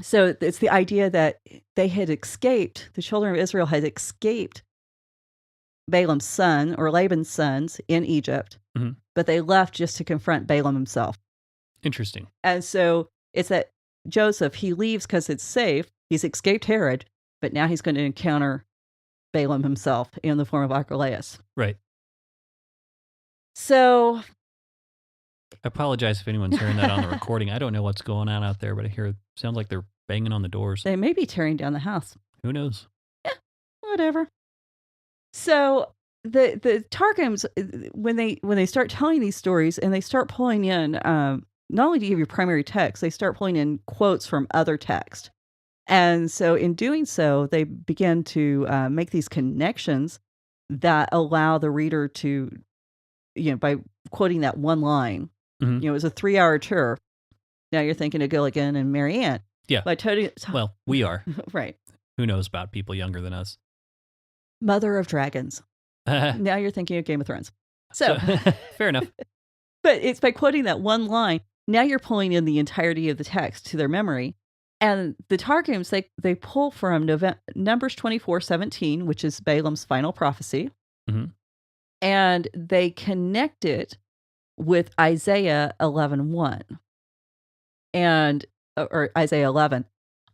so it's the idea that they had escaped, the children of Israel had escaped Balaam's son or Laban's sons in Egypt, Mhm. but they left just to confront Balaam himself. Interesting. And so it's that Joseph, he leaves because it's safe. He's escaped Herod, but now he's going to encounter Balaam himself in the form of Archelaus. Right. So I apologize if anyone's hearing that on the recording. I don't know what's going on out there, but I hear it sounds like they're banging on the doors. they may be tearing down the house. Who knows? Whatever. So the Targums, when they start telling these stories and they start pulling in, not only do you have your primary text, they start pulling in quotes from other texts. And so in doing so, they begin to make these connections that allow the reader to, by quoting that one line, Mhm. it was a 3-hour tour. Now you're thinking of Gilligan and Mary Ann. Yeah. By totally, Well, we are. right. Who knows about people younger than us? Mother of Dragons. Now you're thinking of Game of Thrones. So fair enough. but it's by quoting that one line, now you're pulling in the entirety of the text to their memory. And the Targums, they pull from Numbers 24:17, which is Balaam's final prophecy, Mhm. and they connect it with Isaiah 11:1, or Isaiah 11.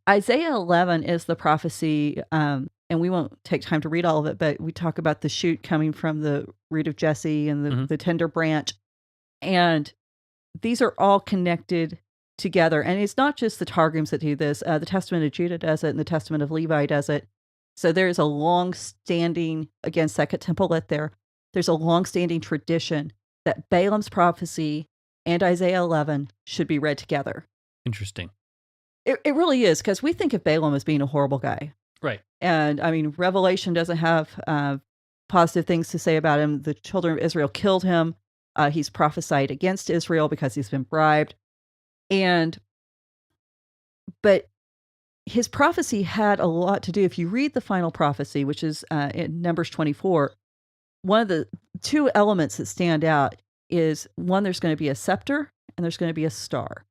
Isaiah 11 is the prophecy, and we won't take time to read all of it, but we talk about the shoot coming from the root of Jesse and Mhm. the tender branch. And these are all connected together. And it's not just the Targums that do this. The Testament of Judah does it, and the Testament of Levi does it. So there's a long-standing, again, Second Temple lit there, there's a long-standing tradition that Balaam's prophecy and Isaiah 11 should be read together. Interesting. It really is, because we think of Balaam as being a horrible guy. Right. And I mean, Revelation doesn't have positive things to say about him. The children of Israel killed him. He's prophesied against Israel because he's been bribed. But his prophecy had a lot to do. If you read the final prophecy, which is in Numbers 24, one of the two elements that stand out is, one, there's going to be a scepter and there's going to be a star.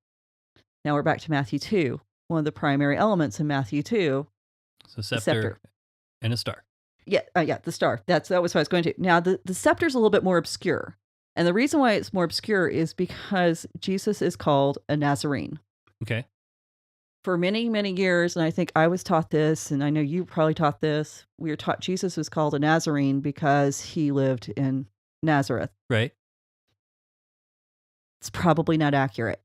Now we're back to Matthew 2. One of the primary elements in Matthew 2, So scepter and a star. Yeah, the star. That was what I was going to. Now, the scepter's a little bit more obscure. And the reason why it's more obscure is because Jesus is called a Nazarene. Okay. For many, many years, and I think I was taught this, and I know you probably taught this, we were taught Jesus was called a Nazarene because he lived in Nazareth. Right. It's probably not accurate.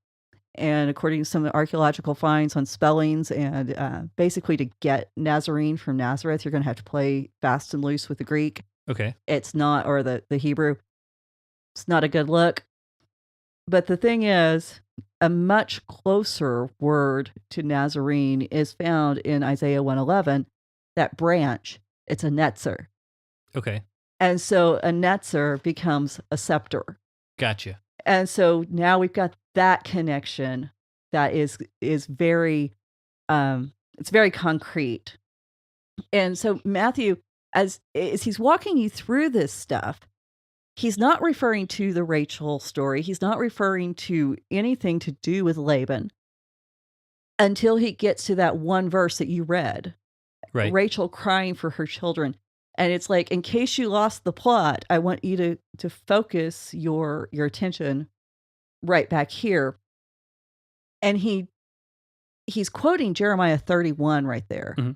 And according to some archaeological finds on spellings, and basically to get Nazarene from Nazareth, you're going to have to play fast and loose with the Greek. Okay. It's not, or the Hebrew. It's not a good look. But the thing is, a much closer word to Nazarene is found in Isaiah 1:11. That branch, it's a netzer. Okay. And so a netzer becomes a scepter. Gotcha. And so now we've got that connection that is very, it's very concrete. And so Matthew, as he's walking you through this stuff, he's not referring to the Rachel story. He's not referring to anything to do with Laban until he gets to that one verse that you read. Right. Rachel crying for her children. And it's like, in case you lost the plot, I want you to focus your attention right back here. And he's quoting Jeremiah 31 right there. Mhm.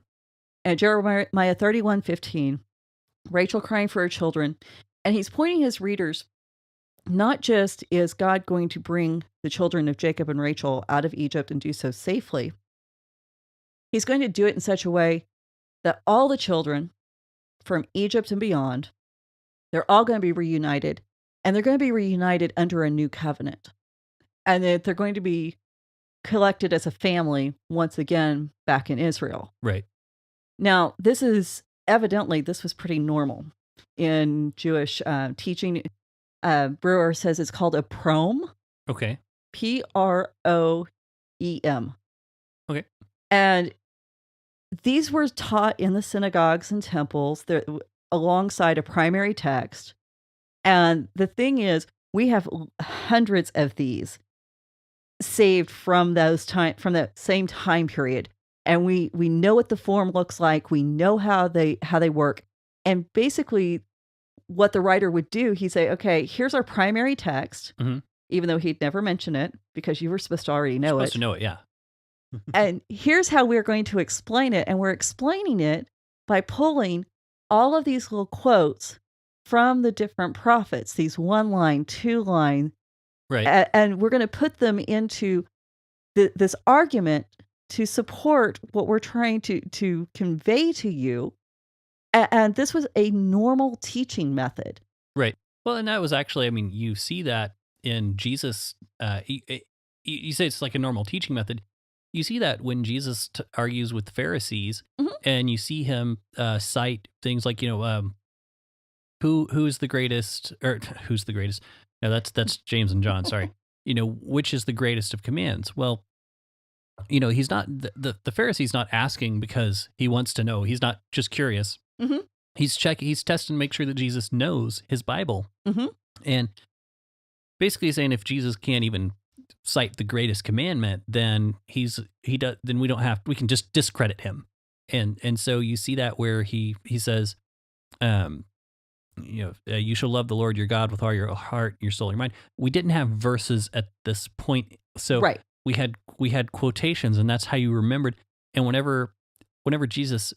And Jeremiah 31:15, Rachel crying for her children. And he's pointing his readers, not just is God going to bring the children of Jacob and Rachel out of Egypt and do so safely, he's going to do it in such a way that all the children from Egypt and beyond, they're all going to be reunited, and they're going to be reunited under a new covenant. and that they're going to be collected as a family once again back in Israel. Right. Now, this was pretty normal in Jewish teaching. Brewer says it's called a prom, Okay. Proem. Okay. And these were taught in the synagogues and temples alongside a primary text. And the thing is, we have hundreds of these saved from that same time period. And we know what the form looks like. We know how they work. And basically what the writer would do, he'd say, okay, here's our primary text, even though he'd never mention it because you were supposed to already know supposed to know it, yeah. And here's how we're going to explain it. And we're explaining it by pulling all of these little quotes from the different prophets, these 1-line, 2-line. Right. And we're going to put them into this argument to support what we're trying to convey to you. And this was a normal teaching method. Right. Well, and that was actually, I mean, you see that in Jesus. You say it's like a normal teaching method. You see that when Jesus argues with the Pharisees, and you see him cite things like, who's the greatest, or who's the greatest? No, that's James and John. Sorry. Which is the greatest of commands? Well, he's not the Pharisee's not asking because he wants to know. He's not just curious. He's testing to make sure that Jesus knows his Bible, and basically saying if Jesus can't even cite the greatest commandment, then then we can just discredit him. And so you see that where he says, you shall love the Lord your God with all your heart, your soul, your mind. We didn't have verses at this point, so right. we had quotations, and that's how you remembered. And whenever Jesus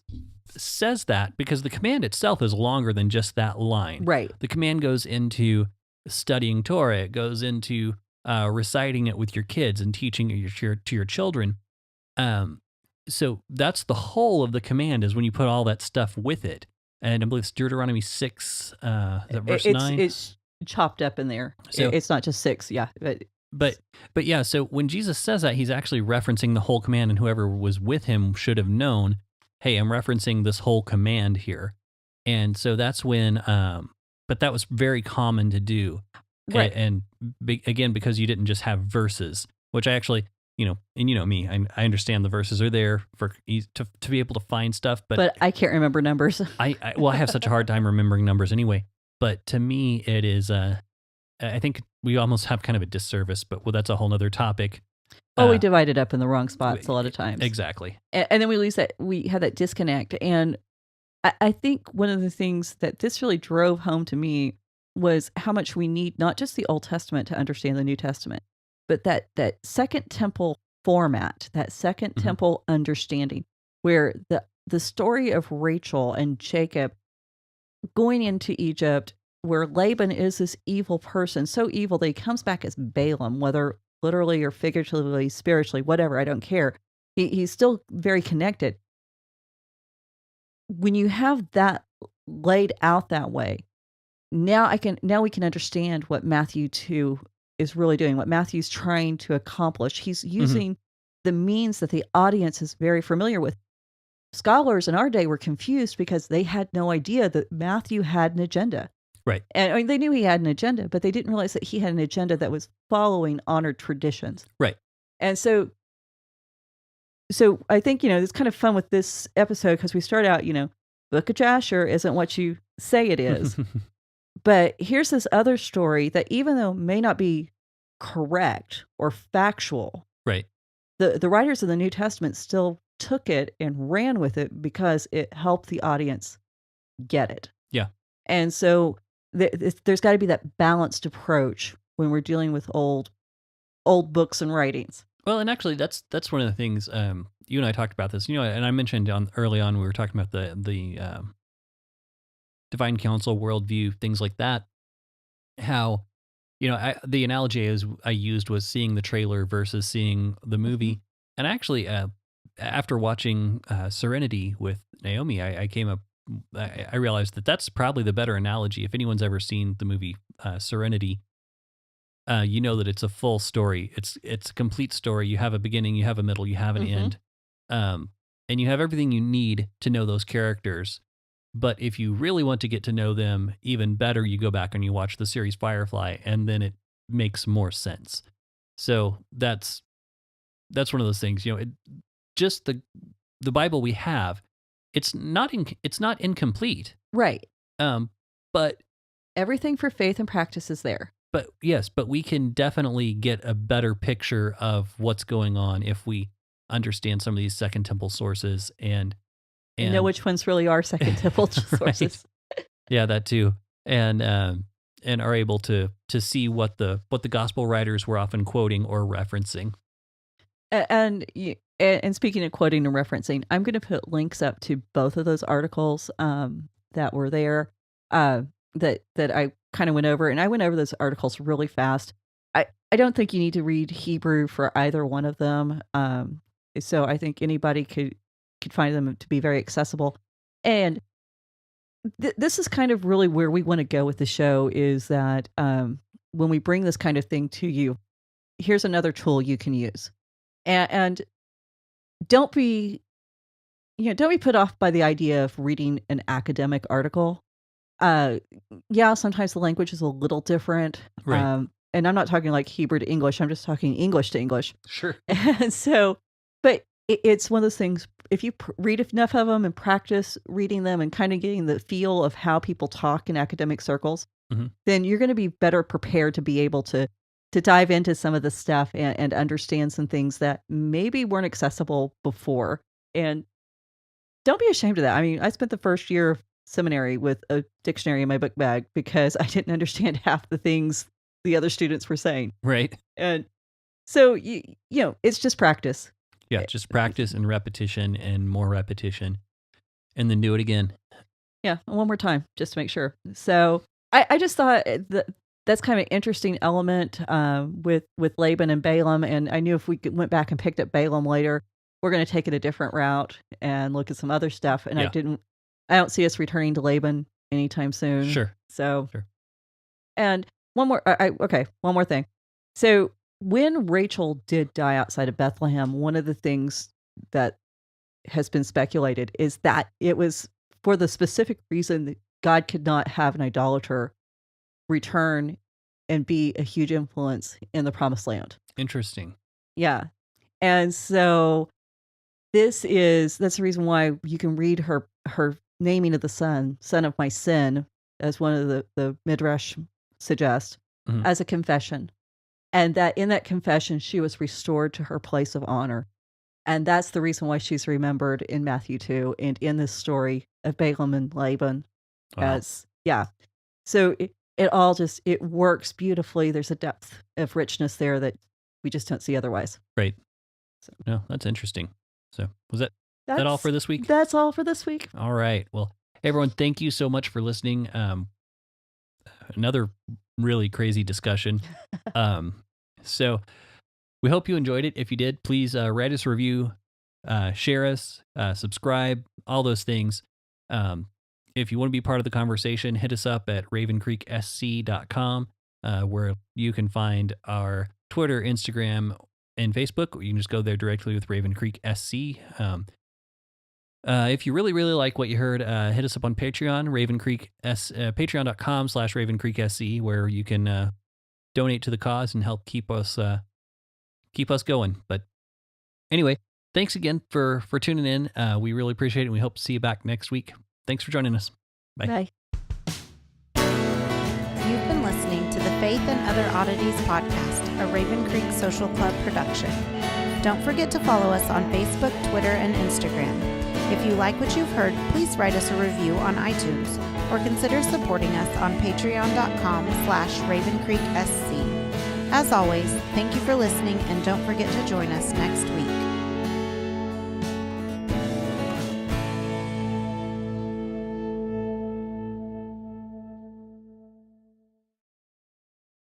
says that, because the command itself is longer than just that line. Right. The command goes into studying Torah. It goes into reciting it with your kids and teaching it to your children. So that's the whole of the command, is when you put all that stuff with it. And I believe it's Deuteronomy 6, is that verse 9? It's chopped up in there. So, it's not just 6, yeah. But yeah, so when Jesus says that, he's actually referencing the whole command, and whoever was with him should have known, hey, I'm referencing this whole command here. And so that's when, but that was very common to do. Right. And again, because you didn't just have verses, which I actually, and me, I understand the verses are there to be able to find stuff. But I can't remember numbers. I have such a hard time remembering numbers anyway. But to me, it is, I think we almost have kind of a disservice, but that's a whole nother topic. Well, we divide it up in the wrong spots a lot of times. Exactly. And then we have that disconnect. And I think one of the things that this really drove home to me was how much we need not just the Old Testament to understand the New Testament, but that Second Temple format, that Second Temple understanding, where the story of Rachel and Jacob going into Egypt, where Laban is this evil person, so evil that he comes back as Balaam, whether literally or figuratively, spiritually, whatever, I don't care. He's still very connected. When you have that laid out that way, now we can understand what Matthew 2 is really doing, what Matthew's trying to accomplish. He's using the means that the audience is very familiar with. Scholars in our day were confused because they had no idea that Matthew had an agenda. Right. And I mean, they knew he had an agenda, but they didn't realize that he had an agenda that was following honored traditions. Right. And so I think, it's kind of fun with this episode because we start out, Book of Jasher isn't what you say it is. But here's this other story that, even though may not be correct or factual, right, the writers of the New Testament still took it and ran with it because it helped the audience get it. Yeah. And so there's got to be that balanced approach when we're dealing with old books and writings. Well, and actually, that's one of the things you and I talked about this. And I mentioned early on we were talking about the divine council, worldview, things like that. How, the analogy I used was seeing the trailer versus seeing the movie. And actually, after watching Serenity with Naomi, I realized that that's probably the better analogy. If anyone's ever seen the movie Serenity, you know that it's a full story. It's a complete story. You have a beginning, you have a middle, you have an end, and you have everything you need to know those characters. But if you really want to get to know them even better, you go back and you watch the series Firefly, and then it makes more sense. So that's one of those things. Just the Bible we have, it's not incomplete. Right. But everything for faith and practice is there. But yes, but we can definitely get a better picture of what's going on if we understand some of these Second Temple sources and know which ones really are Second Temple sources. Yeah, that too, and are able to see what the gospel writers were often quoting or referencing. And speaking of quoting and referencing, I'm going to put links up to both of those articles that were there that I kind of went over, and I went over those articles really fast. I don't think you need to read Hebrew for either one of them. So I think anybody could find them to be very accessible. And this is kind of really where we want to go with the show, is that when we bring this kind of thing to you, here's another tool you can use. And don't be put off by the idea of reading an academic article. Yeah, sometimes the language is a little different. Right. And I'm not talking like Hebrew to English. I'm just talking English to English. Sure. And so, but it's one of those things, if you read enough of them and practice reading them and kind of getting the feel of how people talk in academic circles, then you're going to be better prepared to be able to dive into some of the stuff and understand some things that maybe weren't accessible before. And don't be ashamed of that. I mean, I spent the first year of seminary with a dictionary in my book bag because I didn't understand half the things the other students were saying. Right. And so, you know, it's just practice. Yeah, just practice and repetition and more repetition, and then do it again. Yeah, one more time, just to make sure. So I just thought that's kind of an interesting element with Laban and Balaam, and I knew if we went back and picked up Balaam later, we're going to take it a different route and look at some other stuff. And Yeah. I don't see us returning to Laban anytime soon. Sure. So, Sure. And one more thing. So when Rachel did die outside of Bethlehem, one of the things that has been speculated is that it was for the specific reason that God could not have an idolater return and be a huge influence in the Promised Land. Interesting. Yeah. And so that's the reason why you can read her naming of the son of my sin, as one of the Midrash suggests, as a confession. And that in that confession, she was restored to her place of honor. And that's the reason why she's remembered in Matthew 2 and in this story of Balaam and Laban. Wow. So it all just, it works beautifully. There's a depth of richness there that we just don't see otherwise. Right. So. No, that's interesting. So was that all for this week? That's all for this week. All right. Well, everyone, thank you so much for listening. Another really crazy discussion. So we hope you enjoyed it. If you did, please write us a review, share us, subscribe, all those things. If you want to be part of the conversation, hit us up at ravencreeksc.com, where you can find our Twitter, Instagram, and Facebook. You can just go there directly with Raven Creek SC. If you really, really like what you heard, hit us up on Patreon, patreon.com/RavenCreekSC, where you can donate to the cause and help keep us going. But anyway, thanks again for tuning in. We really appreciate it, and we hope to see you back next week. Thanks for joining us. Bye. Bye. You've been listening to the Faith and Other Oddities podcast, a Raven Creek Social Club production. Don't forget to follow us on Facebook, Twitter, and Instagram. If you like what you've heard, please write us a review on iTunes or consider supporting us on patreon.com/RavenCreekSC. As always, thank you for listening, and don't forget to join us next week.